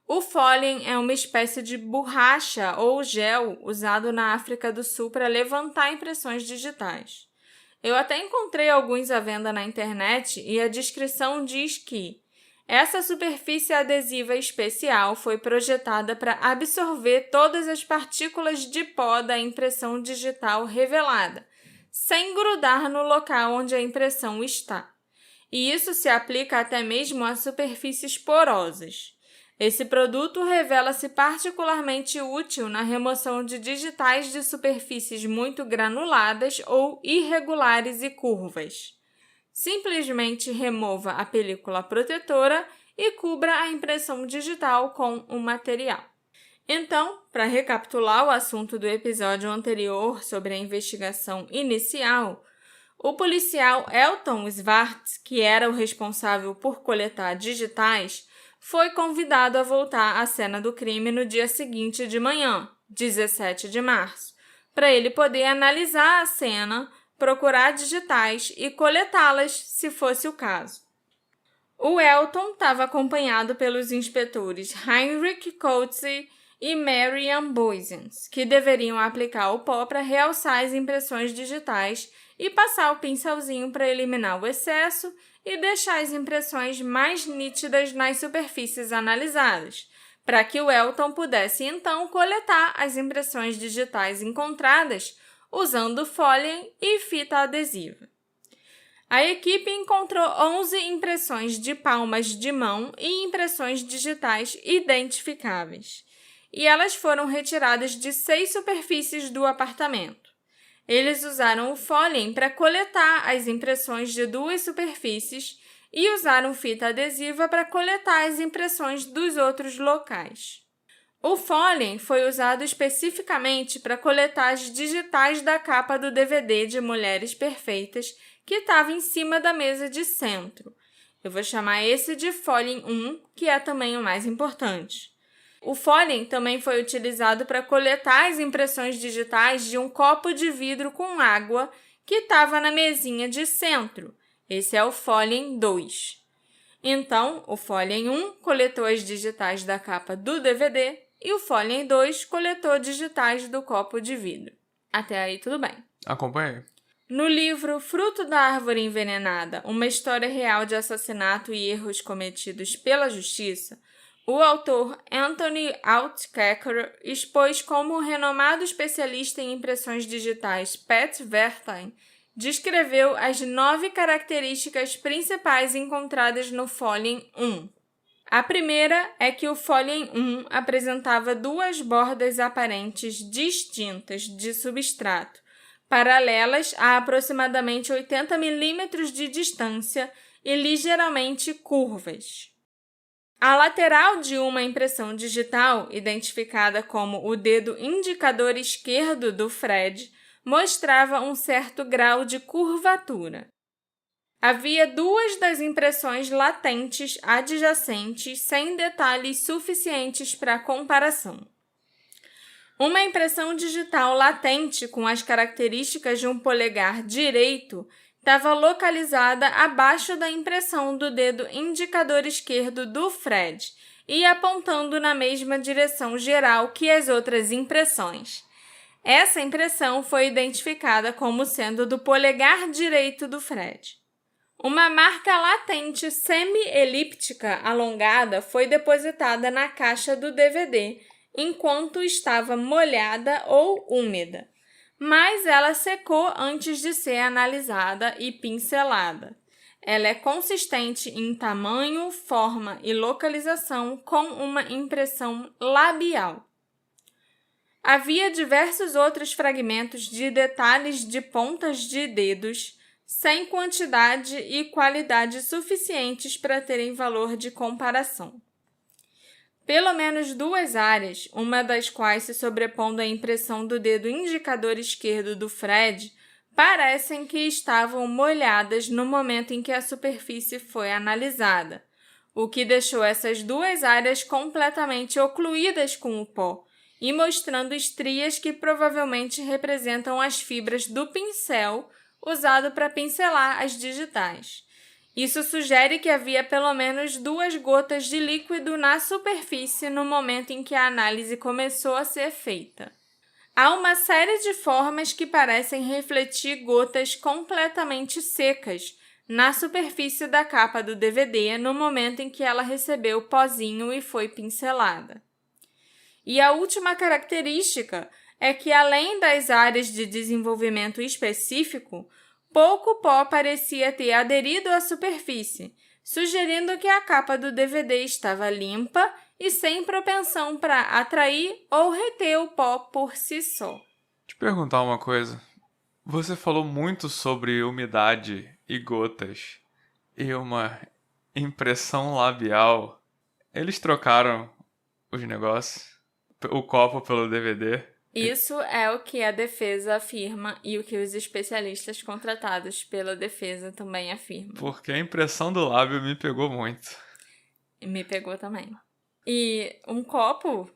O Folien é uma espécie de borracha ou gel usado na África do Sul para levantar impressões digitais. Eu até encontrei alguns à venda na internet e a descrição diz que essa superfície adesiva especial foi projetada para absorver todas as partículas de pó da impressão digital revelada, sem grudar no local onde a impressão está. E isso se aplica até mesmo a superfícies porosas. Esse produto revela-se particularmente útil na remoção de digitais de superfícies muito granuladas ou irregulares e curvas. Simplesmente remova a película protetora e cubra a impressão digital com o material. Então, para recapitular o assunto do episódio anterior sobre a investigação inicial, o policial Elton Swartz, que era o responsável por coletar digitais, foi convidado a voltar à cena do crime no dia seguinte de manhã, 17 de março, para ele poder analisar a cena, procurar digitais e coletá-las se fosse o caso. O Elton estava acompanhado pelos inspetores Heinrich Coetzee e Marian Boisens, que deveriam aplicar o pó para realçar as impressões digitais e passar o pincelzinho para eliminar o excesso e deixar as impressões mais nítidas nas superfícies analisadas, para que o Elton pudesse então coletar as impressões digitais encontradas usando fólien e fita adesiva. A equipe encontrou 11 impressões de palmas de mão e impressões digitais identificáveis, e elas foram retiradas de 6 superfícies do apartamento. Eles usaram o fólien para coletar as impressões de 2 superfícies e usaram fita adesiva para coletar as impressões dos outros locais. O fólien foi usado especificamente para coletar as digitais da capa do DVD de Mulheres Perfeitas que estava em cima da mesa de centro. Eu vou chamar esse de fólien 1, que é também o mais importante. O fólien também foi utilizado para coletar as impressões digitais de um copo de vidro com água que estava na mesinha de centro. Esse é o fólien 2. Então, o fólien 1 coletou as digitais da capa do DVD e o fólien 2 coletou digitais do copo de vidro. Até aí, tudo bem. Acompanhei. No livro Fruto da Árvore Envenenada, uma história real de assassinato e erros cometidos pela justiça, o autor Anthony Altkecker expôs como o renomado especialista em impressões digitais Pat Wertheim descreveu as 9 características principais encontradas no fólien 1. A primeira é que o fólien 1 apresentava 2 bordas aparentes distintas de substrato, paralelas a aproximadamente 80 milímetros de distância e ligeiramente curvas. A lateral de uma impressão digital, identificada como o dedo indicador esquerdo do Fred, mostrava um certo grau de curvatura. Havia 2 das impressões latentes adjacentes sem detalhes suficientes para comparação. Uma impressão digital latente com as características de um polegar direito estava localizada abaixo da impressão do dedo indicador esquerdo do Fred e apontando na mesma direção geral que as outras impressões. Essa impressão foi identificada como sendo do polegar direito do Fred. Uma marca latente semi-elíptica alongada foi depositada na caixa do DVD enquanto estava molhada ou úmida, mas ela secou antes de ser analisada e pincelada. Ela é consistente em tamanho, forma e localização com uma impressão labial. Havia diversos outros fragmentos de detalhes de pontas de dedos, sem quantidade e qualidade suficientes para terem valor de comparação. Pelo menos 2 áreas, uma das quais se sobrepondo à impressão do dedo indicador esquerdo do Fred, parecem que estavam molhadas no momento em que a superfície foi analisada, o que deixou essas 2 áreas completamente ocluídas com o pó e mostrando estrias que provavelmente representam as fibras do pincel usado para pincelar as digitais. Isso sugere que havia pelo menos 2 gotas de líquido na superfície no momento em que a análise começou a ser feita. Há uma série de formas que parecem refletir gotas completamente secas na superfície da capa do DVD no momento em que ela recebeu o pozinho e foi pincelada. E a última característica é que, além das áreas de desenvolvimento específico, pouco pó parecia ter aderido à superfície, sugerindo que a capa do DVD estava limpa e sem propensão para atrair ou reter o pó por si só. Te perguntar uma coisa. Você falou muito sobre umidade e gotas e uma impressão labial. Eles trocaram os negócios, o copo pelo DVD. Isso é o que a defesa afirma e o que os especialistas contratados pela defesa também afirmam. Porque a impressão do lábio me pegou muito. Me pegou também. E um copo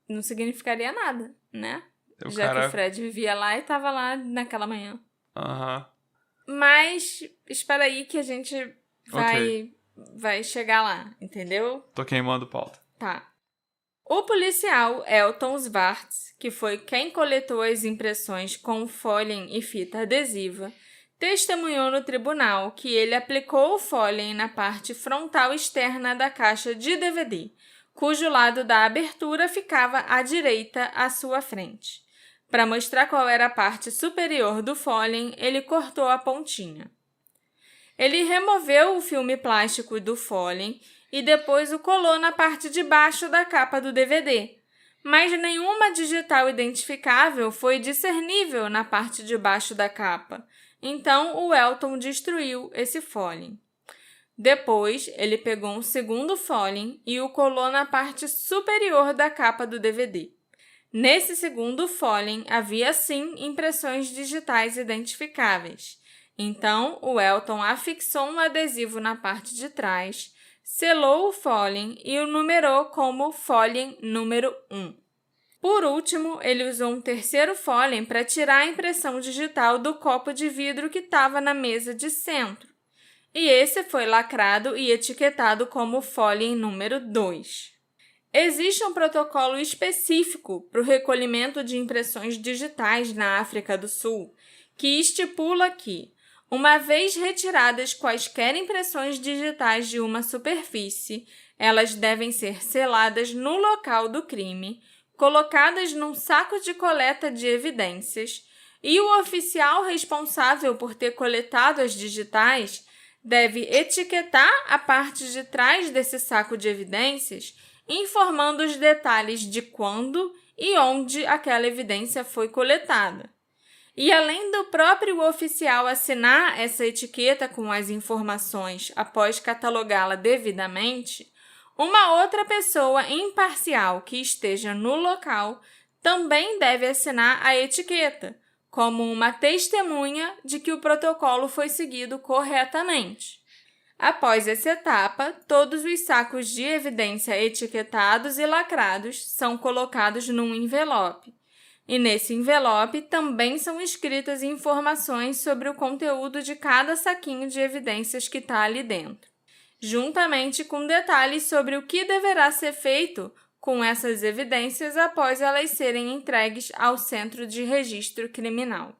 não significaria nada, né? Já que o Fred vivia lá e estava lá naquela manhã. Aham. Mas espera aí que a gente vai chegar lá, entendeu? Tô queimando pauta. Tá. O policial Elton Swartz, que foi quem coletou as impressões com Folien e fita adesiva, testemunhou no tribunal que ele aplicou o Folien na parte frontal externa da caixa de DVD, cujo lado da abertura ficava à direita à sua frente. Para mostrar qual era a parte superior do Folien, ele cortou a pontinha. Ele removeu o filme plástico do Folien e depois o colou na parte de baixo da capa do DVD, mas nenhuma digital identificável foi discernível na parte de baixo da capa, então o Elton destruiu esse Folien. Depois, ele pegou um segundo Folien e o colou na parte superior da capa do DVD. Nesse segundo Folien havia sim impressões digitais identificáveis. Então, o Elton afixou um adesivo na parte de trás, selou o Folien e o numerou como Folien número 1. Por último, ele usou um terceiro Folien para tirar a impressão digital do copo de vidro que estava na mesa de centro. E esse foi lacrado e etiquetado como Folien número 2. Existe um protocolo específico para o recolhimento de impressões digitais na África do Sul, que estipula que, uma vez retiradas quaisquer impressões digitais de uma superfície, elas devem ser seladas no local do crime, colocadas num saco de coleta de evidências, e o oficial responsável por ter coletado as digitais deve etiquetar a parte de trás desse saco de evidências, informando os detalhes de quando e onde aquela evidência foi coletada. E além do próprio oficial assinar essa etiqueta com as informações após catalogá-la devidamente, uma outra pessoa imparcial que esteja no local também deve assinar a etiqueta, como uma testemunha de que o protocolo foi seguido corretamente. Após essa etapa, todos os sacos de evidência etiquetados e lacrados são colocados num envelope. E nesse envelope também são escritas informações sobre o conteúdo de cada saquinho de evidências que está ali dentro, juntamente com detalhes sobre o que deverá ser feito com essas evidências após elas serem entregues ao Centro de Registro Criminal.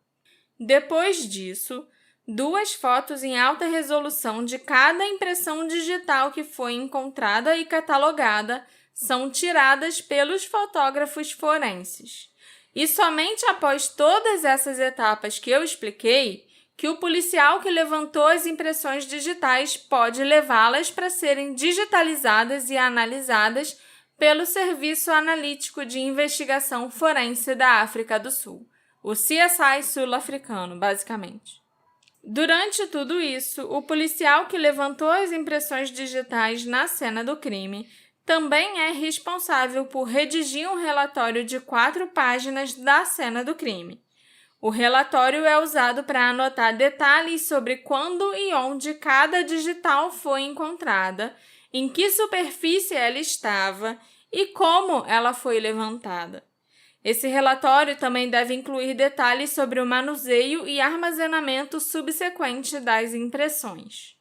Depois disso, 2 fotos em alta resolução de cada impressão digital que foi encontrada e catalogada são tiradas pelos fotógrafos forenses. E somente após todas essas etapas que eu expliquei, que o policial que levantou as impressões digitais pode levá-las para serem digitalizadas e analisadas pelo Serviço Analítico de Investigação Forense da África do Sul, o CSI sul-africano, basicamente. Durante tudo isso, o policial que levantou as impressões digitais na cena do crime também é responsável por redigir um relatório de 4 páginas da cena do crime. O relatório é usado para anotar detalhes sobre quando e onde cada digital foi encontrada, em que superfície ela estava e como ela foi levantada. Esse relatório também deve incluir detalhes sobre o manuseio e armazenamento subsequente das impressões.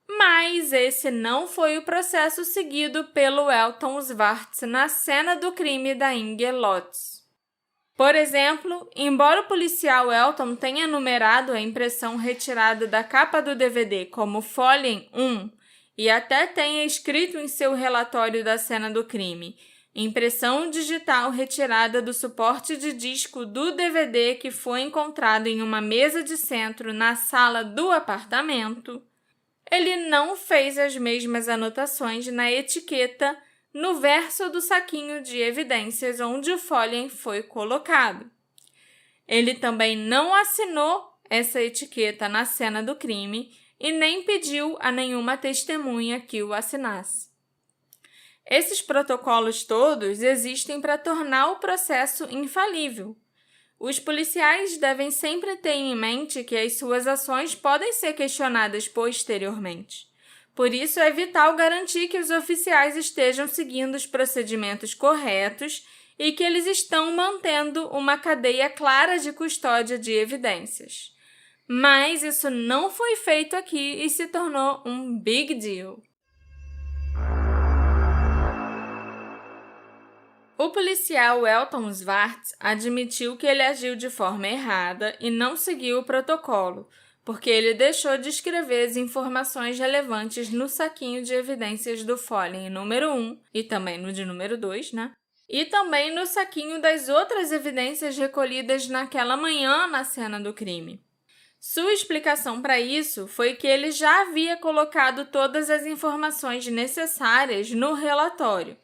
Mas esse não foi o processo seguido pelo Elton Swartz na cena do crime da Inge Lotz. Por exemplo, embora o policial Elton tenha numerado a impressão retirada da capa do DVD como Folien 1 e até tenha escrito em seu relatório da cena do crime: impressão digital retirada do suporte de disco do DVD que foi encontrado em uma mesa de centro na sala do apartamento, ele não fez as mesmas anotações na etiqueta no verso do saquinho de evidências onde o Follen foi colocado. Ele também não assinou essa etiqueta na cena do crime e nem pediu a nenhuma testemunha que o assinasse. Esses protocolos todos existem para tornar o processo infalível. Os policiais devem sempre ter em mente que as suas ações podem ser questionadas posteriormente. Por isso, é vital garantir que os oficiais estejam seguindo os procedimentos corretos e que eles estão mantendo uma cadeia clara de custódia de evidências. Mas isso não foi feito aqui e se tornou um big deal. O policial Elton Swartz admitiu que ele agiu de forma errada e não seguiu o protocolo, porque ele deixou de escrever as informações relevantes no saquinho de evidências do Follen número 1 e também no de número 2, né? E também no saquinho das outras evidências recolhidas naquela manhã na cena do crime. Sua explicação para isso foi que ele já havia colocado todas as informações necessárias no relatório,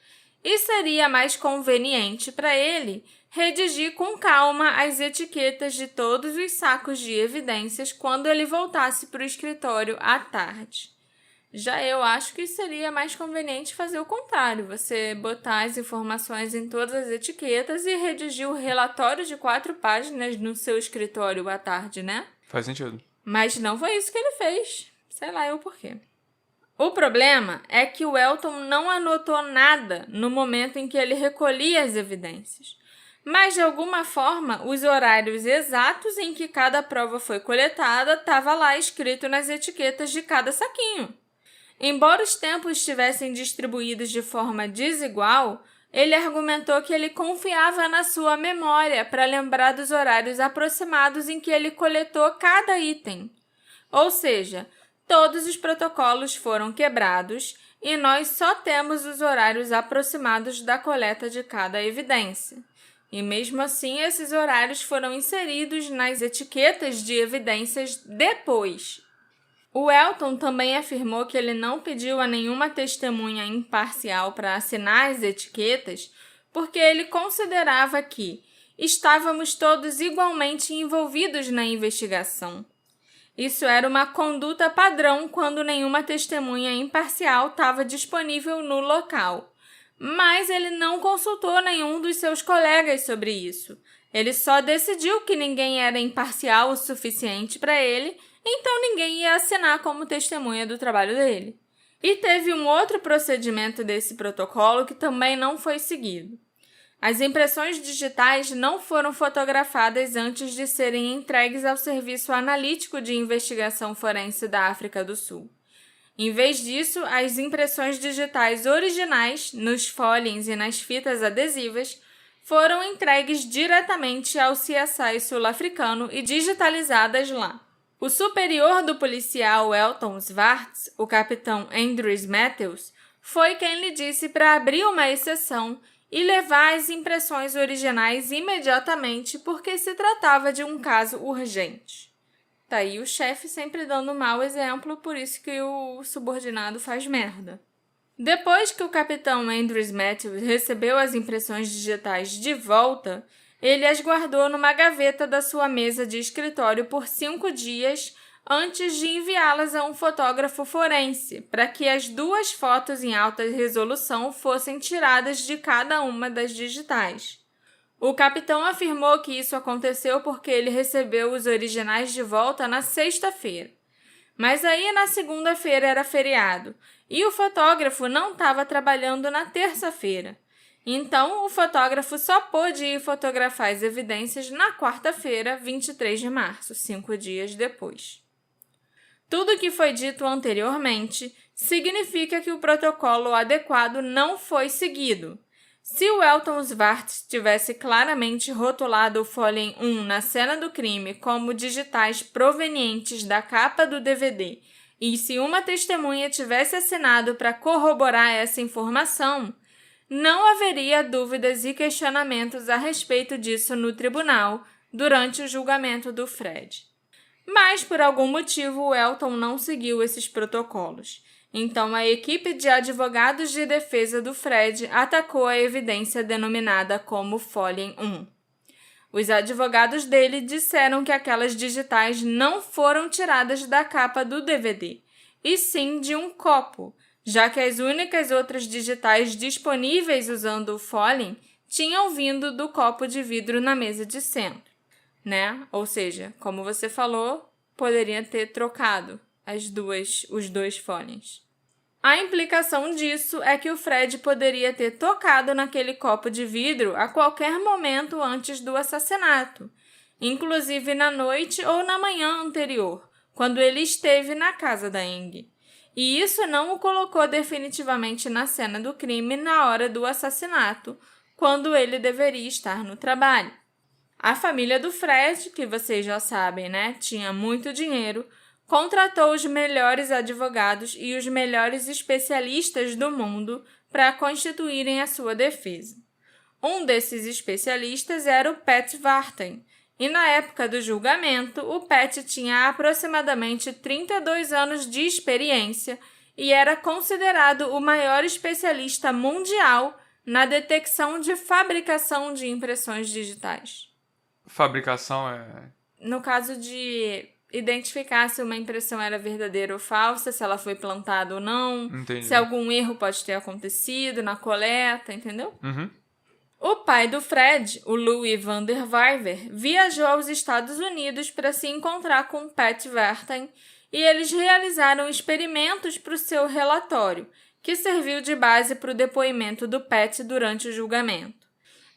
e seria mais conveniente para ele redigir com calma as etiquetas de todos os sacos de evidências quando ele voltasse para o escritório à tarde. Já eu acho que seria mais conveniente fazer o contrário, você botar as informações em todas as etiquetas e redigir o relatório de 4 páginas no seu escritório à tarde, né? Faz sentido. Mas não foi isso que ele fez. Sei lá eu por quê. O problema é que o Elton não anotou nada no momento em que ele recolhia as evidências. Mas, de alguma forma, os horários exatos em que cada prova foi coletada estava lá escrito nas etiquetas de cada saquinho. Embora os tempos estivessem distribuídos de forma desigual, ele argumentou que ele confiava na sua memória para lembrar dos horários aproximados em que ele coletou cada item. Ou seja, todos os protocolos foram quebrados e nós só temos os horários aproximados da coleta de cada evidência. E mesmo assim, esses horários foram inseridos nas etiquetas de evidências depois. O Elton também afirmou que ele não pediu a nenhuma testemunha imparcial para assinar as etiquetas porque ele considerava que estávamos todos igualmente envolvidos na investigação. Isso era uma conduta padrão quando nenhuma testemunha imparcial estava disponível no local. Mas ele não consultou nenhum dos seus colegas sobre isso. Ele só decidiu que ninguém era imparcial o suficiente para ele, então ninguém ia assinar como testemunha do trabalho dele. E teve um outro procedimento desse protocolo que também não foi seguido. As impressões digitais não foram fotografadas antes de serem entregues ao Serviço Analítico de Investigação Forense da África do Sul. Em vez disso, as impressões digitais originais, nos Follens e nas fitas adesivas, foram entregues diretamente ao CSI sul-africano e digitalizadas lá. O superior do policial Elton Swartz, o capitão Andrews Matthews, foi quem lhe disse para abrir uma exceção e levar as impressões originais imediatamente porque se tratava de um caso urgente. Tá aí o chefe sempre dando um mau exemplo, por isso que o subordinado faz merda. Depois que o capitão Andrews Matthews recebeu as impressões digitais de volta, ele as guardou numa gaveta da sua mesa de escritório por 5 dias antes de enviá-las a um fotógrafo forense, para que as 2 fotos em alta resolução fossem tiradas de cada uma das digitais. O capitão afirmou que isso aconteceu porque ele recebeu os originais de volta na sexta-feira. Mas aí na segunda-feira era feriado, e o fotógrafo não estava trabalhando na terça-feira. Então, o fotógrafo só pôde ir fotografar as evidências na quarta-feira, 23 de março, 5 dias depois. Tudo o que foi dito anteriormente significa que o protocolo adequado não foi seguido. Se o Elton Swartz tivesse claramente rotulado o Follen 1 na cena do crime como digitais provenientes da capa do DVD e se uma testemunha tivesse assinado para corroborar essa informação, não haveria dúvidas e questionamentos a respeito disso no tribunal durante o julgamento do Fred. Mas, por algum motivo, o Elton não seguiu esses protocolos. Então, a equipe de advogados de defesa do Fred atacou a evidência denominada como Folien 1. Os advogados dele disseram que aquelas digitais não foram tiradas da capa do DVD, e sim de um copo, já que as únicas outras digitais disponíveis usando o Folien tinham vindo do copo de vidro na mesa de centro, né? Ou seja, como você falou, poderia ter trocado os dois Foliens. A implicação disso é que o Fred poderia ter tocado naquele copo de vidro a qualquer momento antes do assassinato, inclusive na noite ou na manhã anterior, quando ele esteve na casa da Eng. E isso não o colocou definitivamente na cena do crime na hora do assassinato, quando ele deveria estar no trabalho. A família do Fred, que vocês já sabem, né, tinha muito dinheiro, contratou os melhores advogados e os melhores especialistas do mundo para constituírem a sua defesa. Um desses especialistas era o Pat Vartan, e na época do julgamento, o Pat tinha aproximadamente 32 anos de experiência e era considerado o maior especialista mundial na detecção de fabricação de impressões digitais. Fabricação é... No caso de identificar se uma impressão era verdadeira ou falsa, se ela foi plantada ou não, Entendi. se algum erro pode ter acontecido na coleta, entendeu? Uhum. O pai do Fred, o Louis van der Weiver, viajou aos Estados Unidos para se encontrar com Pat Vartan e eles realizaram experimentos para o seu relatório, que serviu de base para o depoimento do Pat durante o julgamento.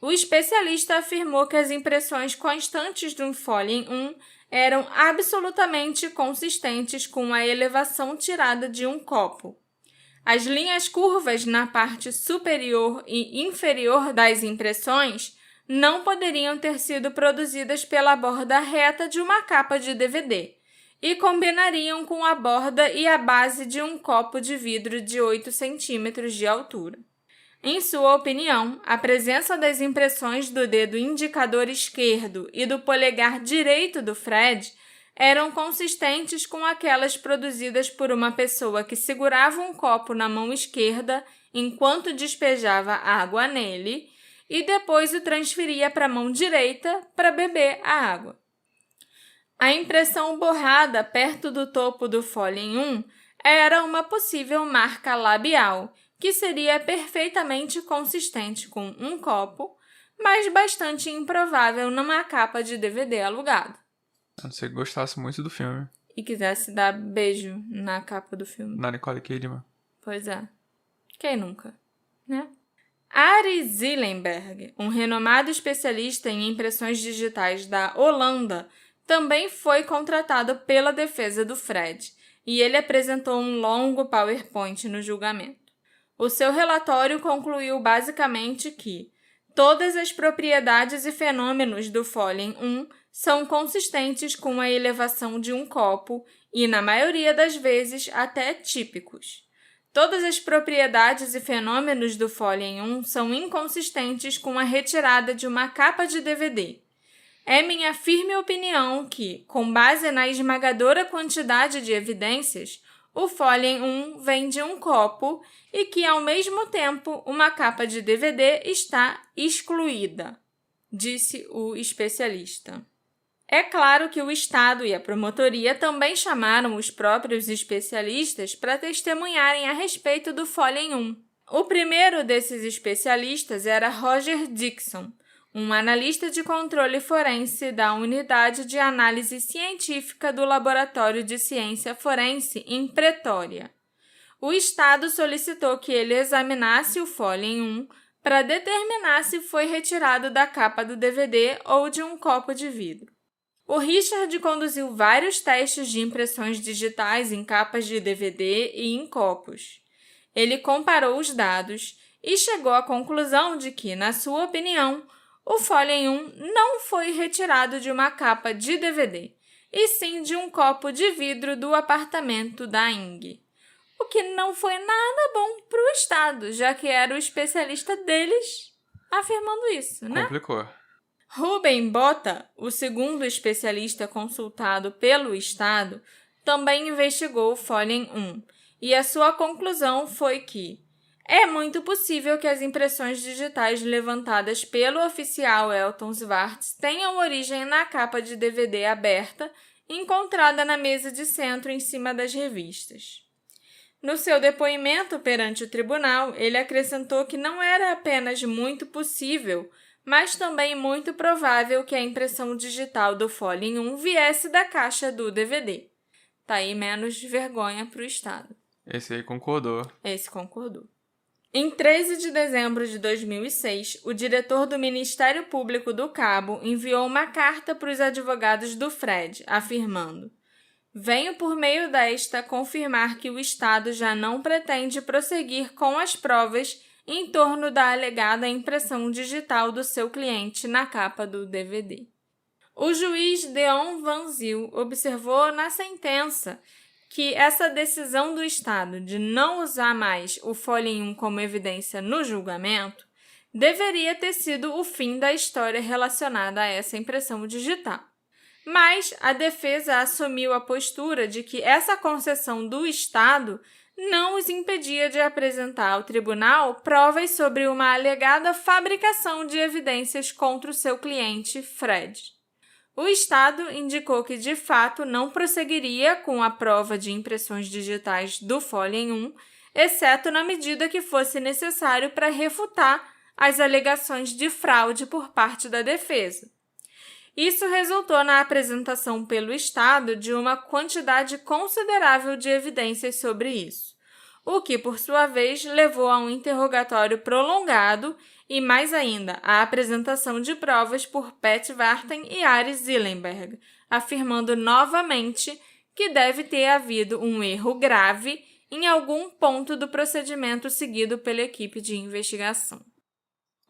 O especialista afirmou que as impressões constantes do Folien 1 eram absolutamente consistentes com a elevação tirada de um copo. As linhas curvas na parte superior e inferior das impressões não poderiam ter sido produzidas pela borda reta de uma capa de DVD e combinariam com a borda e a base de um copo de vidro de 8 centímetros de altura. Em sua opinião, a presença das impressões do dedo indicador esquerdo e do polegar direito do Fred eram consistentes com aquelas produzidas por uma pessoa que segurava um copo na mão esquerda enquanto despejava água nele e depois o transferia para a mão direita para beber a água. A impressão borrada perto do topo do Folien 1 era uma possível marca labial, que seria perfeitamente consistente com um copo, mas bastante improvável numa capa de DVD alugado. A não ser que gostasse muito do filme. E quisesse dar beijo na capa do filme. Na Nicole Kidman. Pois é. Quem nunca, né? Arie Zillenberg, um renomado especialista em impressões digitais da Holanda, também foi contratado pela defesa do Fred, e ele apresentou um longo PowerPoint no julgamento. O seu relatório concluiu basicamente que todas as propriedades e fenômenos do Folien 1 são consistentes com a elevação de um copo e, na maioria das vezes, até típicos. Todas as propriedades e fenômenos do Folien 1 são inconsistentes com a retirada de uma capa de DVD. É minha firme opinião que, com base na esmagadora quantidade de evidências, o Folien 1 vem de um copo e que, ao mesmo tempo, uma capa de DVD está excluída, disse o especialista. É claro que o Estado e a promotoria também chamaram os próprios especialistas para testemunharem a respeito do Folien 1. O primeiro desses especialistas era Roger Dixon, um analista de controle forense da Unidade de Análise Científica do Laboratório de Ciência Forense em Pretória. O Estado solicitou que ele examinasse o Folien 1 para determinar se foi retirado da capa do DVD ou de um copo de vidro. O Richard conduziu vários testes de impressões digitais em capas de DVD e em copos. Ele comparou os dados e chegou à conclusão de que, na sua opinião, o Folien 1 não foi retirado de uma capa de DVD, e sim de um copo de vidro do apartamento da Eng. o que não foi nada bom para o Estado, já que era o especialista deles afirmando isso, né? Complicou. Ruben Bota, o segundo especialista consultado pelo Estado, também investigou o Folien 1, e a sua conclusão foi que é muito possível que as impressões digitais levantadas pelo oficial Elton Swartz tenham origem na capa de DVD aberta encontrada na mesa de centro em cima das revistas. No seu depoimento perante o tribunal, ele acrescentou que não era apenas muito possível, mas também muito provável que a impressão digital do Folien 1 viesse da caixa do DVD. Tá aí menos vergonha para o Estado. Esse aí concordou. Esse concordou. Em 13 de dezembro de 2006, o diretor do Ministério Público do Cabo enviou uma carta para os advogados do Fred, afirmando: venho por meio desta confirmar que o Estado já não pretende prosseguir com as provas em torno da alegada impressão digital do seu cliente na capa do DVD. O juiz Deon Van Zyl observou na sentença que essa decisão do Estado de não usar mais o Folien 1 como evidência no julgamento deveria ter sido o fim da história relacionada a essa impressão digital. Mas a defesa assumiu a postura de que essa concessão do Estado não os impedia de apresentar ao tribunal provas sobre uma alegada fabricação de evidências contra o seu cliente, Fred. O Estado indicou que, de fato, não prosseguiria com a prova de impressões digitais do Folien 1, exceto na medida que fosse necessário para refutar as alegações de fraude por parte da defesa. Isso resultou na apresentação pelo Estado de uma quantidade considerável de evidências sobre isso, o que, por sua vez, levou a um interrogatório prolongado e, mais ainda, a apresentação de provas por Pat Vartan e Aris Zillenberg, afirmando novamente que deve ter havido um erro grave em algum ponto do procedimento seguido pela equipe de investigação.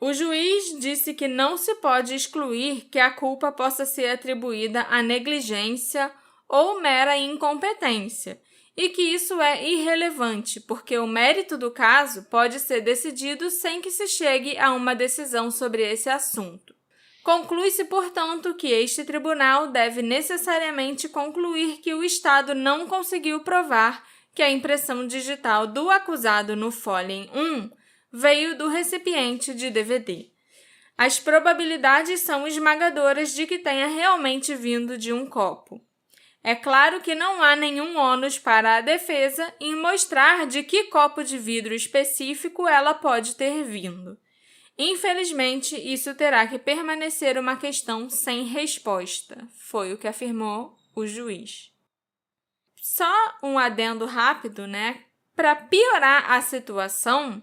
O juiz disse que não se pode excluir que a culpa possa ser atribuída à negligência ou mera incompetência, e que isso é irrelevante, porque o mérito do caso pode ser decidido sem que se chegue a uma decisão sobre esse assunto. Conclui-se, portanto, que este tribunal deve necessariamente concluir que o Estado não conseguiu provar que a impressão digital do acusado no Folien 1 veio do recipiente de DVD. As probabilidades são esmagadoras de que tenha realmente vindo de um copo. É claro que não há nenhum ônus para a defesa em mostrar de que copo de vidro específico ela pode ter vindo. Infelizmente, isso terá que permanecer uma questão sem resposta, foi o que afirmou o juiz. Só um adendo rápido, né? Para piorar a situação,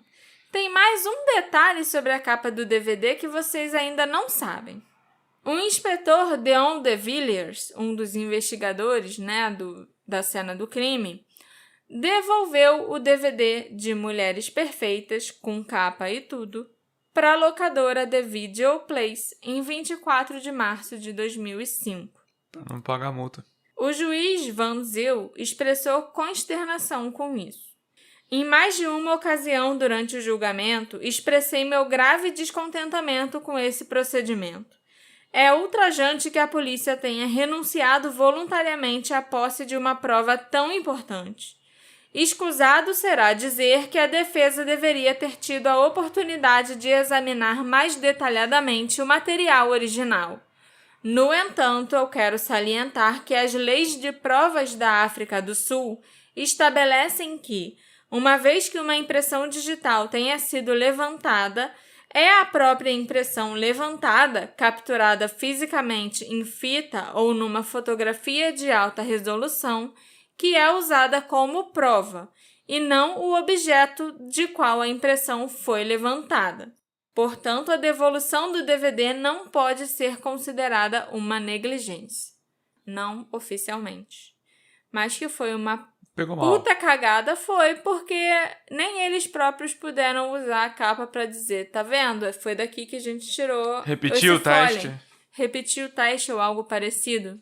tem mais um detalhe sobre a capa do DVD que vocês ainda não sabem. O inspetor Deon de Villiers, um dos investigadores, da cena do crime, devolveu o DVD de Mulheres Perfeitas, com capa e tudo, para a locadora The Video Place em 24 de março de 2005. Para não pagar multa. O juiz Van Zyl expressou consternação com isso. Em mais de uma ocasião durante o julgamento, expressei meu grave descontentamento com esse procedimento. É ultrajante que a polícia tenha renunciado voluntariamente à posse de uma prova tão importante. Escusado será dizer que a defesa deveria ter tido a oportunidade de examinar mais detalhadamente o material original. No entanto, eu quero salientar que as leis de provas da África do Sul estabelecem que, uma vez que uma impressão digital tenha sido levantada, é a própria impressão levantada, capturada fisicamente em fita ou numa fotografia de alta resolução, que é usada como prova, e não o objeto de qual a impressão foi levantada. Portanto, a devolução do DVD não pode ser considerada uma negligência. Não oficialmente. Mas que foi uma puta cagada, foi porque nem eles próprios puderam usar a capa para dizer, tá vendo? Foi daqui que a gente tirou. Repetiu o teste. Repetiu o teste ou algo parecido.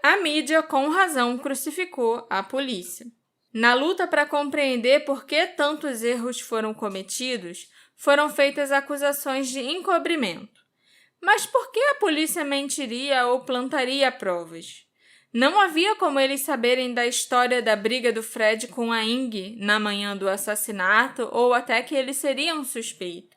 A mídia, com razão, crucificou a polícia. Na luta para compreender por que tantos erros foram cometidos, foram feitas acusações de encobrimento. Mas por que a polícia mentiria ou plantaria provas? Não havia como eles saberem da história da briga do Fred com a Ing na manhã do assassinato ou até que ele seria um suspeito.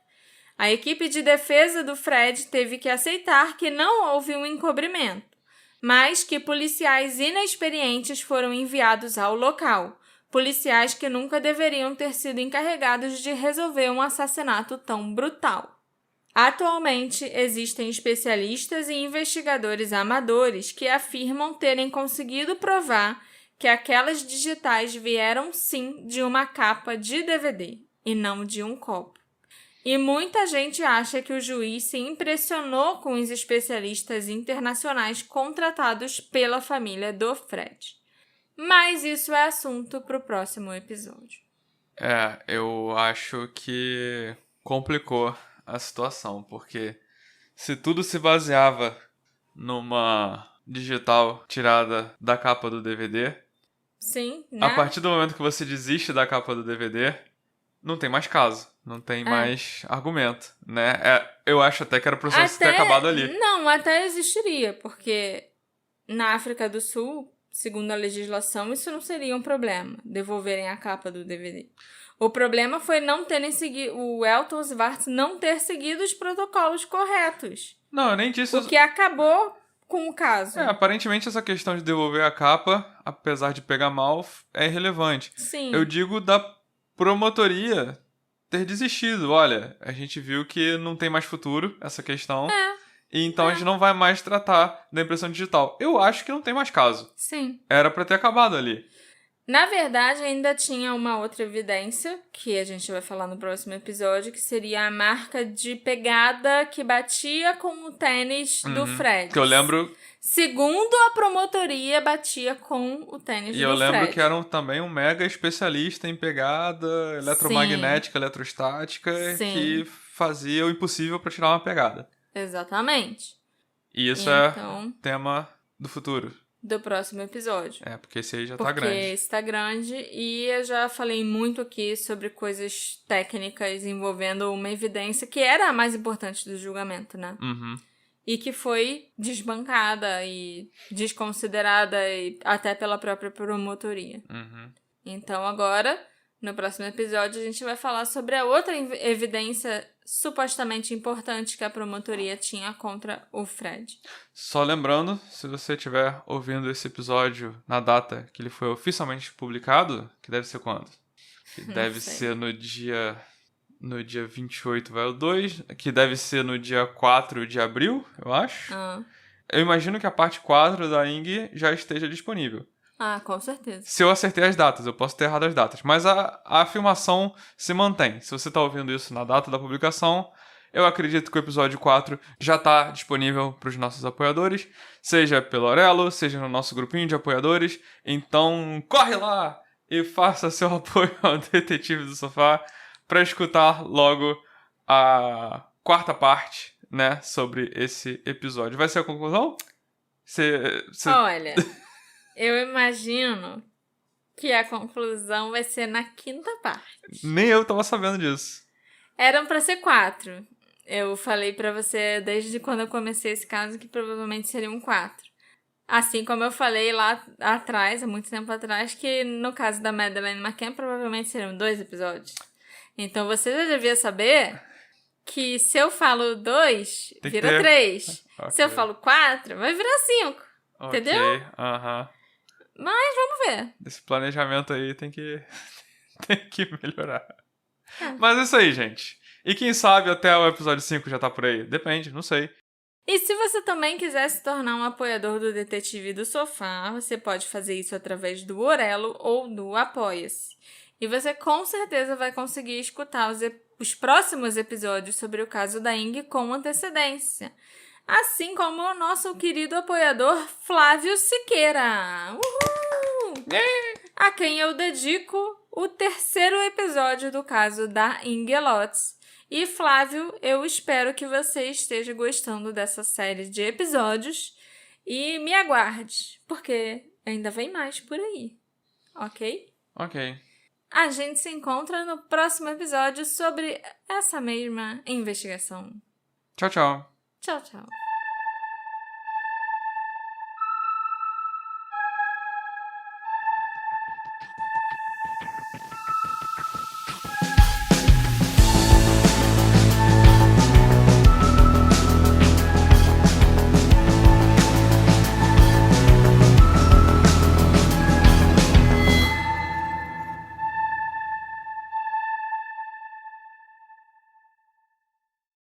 A equipe de defesa do Fred teve que aceitar que não houve um encobrimento, mas que policiais inexperientes foram enviados ao local, policiais que nunca deveriam ter sido encarregados de resolver um assassinato tão brutal. Atualmente, existem especialistas e investigadores amadores que afirmam terem conseguido provar que aquelas digitais vieram sim de uma capa de DVD e não de um copo. E muita gente acha que o juiz se impressionou com os especialistas internacionais contratados pela família do Fred. Mas isso é assunto para o próximo episódio. Eu acho que complicou a situação, porque se tudo se baseava numa digital tirada da capa do DVD, sim, né? A partir do momento que você desiste da capa do DVD, não tem mais caso, não tem mais argumento, né? Eu acho até que era o processo ter acabado ali. Não, até existiria, porque na África do Sul, segundo a legislação, isso não seria um problema, devolverem a capa do DVD. O problema foi não terem seguido, o Elton Swartz não ter seguido os protocolos corretos. Não, eu nem disse... O que acabou com o caso. Aparentemente essa questão de devolver a capa, apesar de pegar mal, é irrelevante. Sim. Eu digo da promotoria ter desistido. Olha, a gente viu que não tem mais futuro essa questão. E então a gente não vai mais tratar da impressão digital. Eu acho que não tem mais caso. Sim. Era pra ter acabado ali. Na verdade, ainda tinha uma outra evidência, que a gente vai falar no próximo episódio, que seria a marca de pegada que batia com o tênis do Fred. Que eu lembro... Segundo a promotoria, batia com o tênis do Fred. E eu lembro que era também um mega especialista em pegada eletromagnética, eletrostática, que fazia o impossível pra tirar uma pegada. Exatamente. E isso é tema do futuro. Do próximo episódio. Porque esse aí já tá grande. Porque esse tá grande e eu já falei muito aqui sobre coisas técnicas envolvendo uma evidência que era a mais importante do julgamento, né? E que foi desbancada e desconsiderada e até pela própria promotoria. Então agora, no próximo episódio, a gente vai falar sobre a outra evidência supostamente importante que a promotoria tinha contra o Fred. Só lembrando, se você estiver ouvindo esse episódio na data que ele foi oficialmente publicado, que deve ser quando? Que deve ser no dia 28 vai o 2, que deve ser no dia 4 de abril, eu acho. Eu imagino que a parte 4 da Ing já esteja disponível. Com certeza. Se eu acertei as datas, eu posso ter errado as datas. Mas a afirmação se mantém. Se você está ouvindo isso na data da publicação, eu acredito que o episódio 4 já está disponível para os nossos apoiadores. Seja pelo Orelo, seja no nosso grupinho de apoiadores. Então, corre lá e faça seu apoio ao Detetive do Sofá para escutar logo a quarta parte, né, sobre esse episódio. Vai ser a conclusão? Olha... Eu imagino que a conclusão vai ser na quinta parte. Nem eu tava sabendo disso. Eram pra ser 4. Eu falei pra você desde quando eu comecei esse caso que provavelmente seriam 4. Assim como eu falei lá atrás, há muito tempo atrás, que no caso da Madeleine McCann provavelmente seriam 2 episódios. Então você já devia saber que se eu falo 2, vira 3. Okay. Se eu falo 4, vai virar 5. Okay. Entendeu? Mas vamos ver. Esse planejamento aí tem que melhorar. Mas é isso aí, gente. E quem sabe até o episódio 5 já tá por aí? Depende, não sei. E se você também quiser se tornar um apoiador do Detetive do Sofá, você pode fazer isso através do Orelo ou do Apoia-se. E você com certeza vai conseguir escutar os próximos episódios sobre o caso da Ing com antecedência. Assim como o nosso querido apoiador Flávio Siqueira. Uhul! A quem eu dedico o 3º episódio do caso da Ing Lotz. E Flávio, eu espero que você esteja gostando dessa série de episódios e me aguarde, porque ainda vem mais por aí, ok? Ok. A gente se encontra no próximo episódio sobre essa mesma investigação. Tchau, tchau. Tchau, tchau.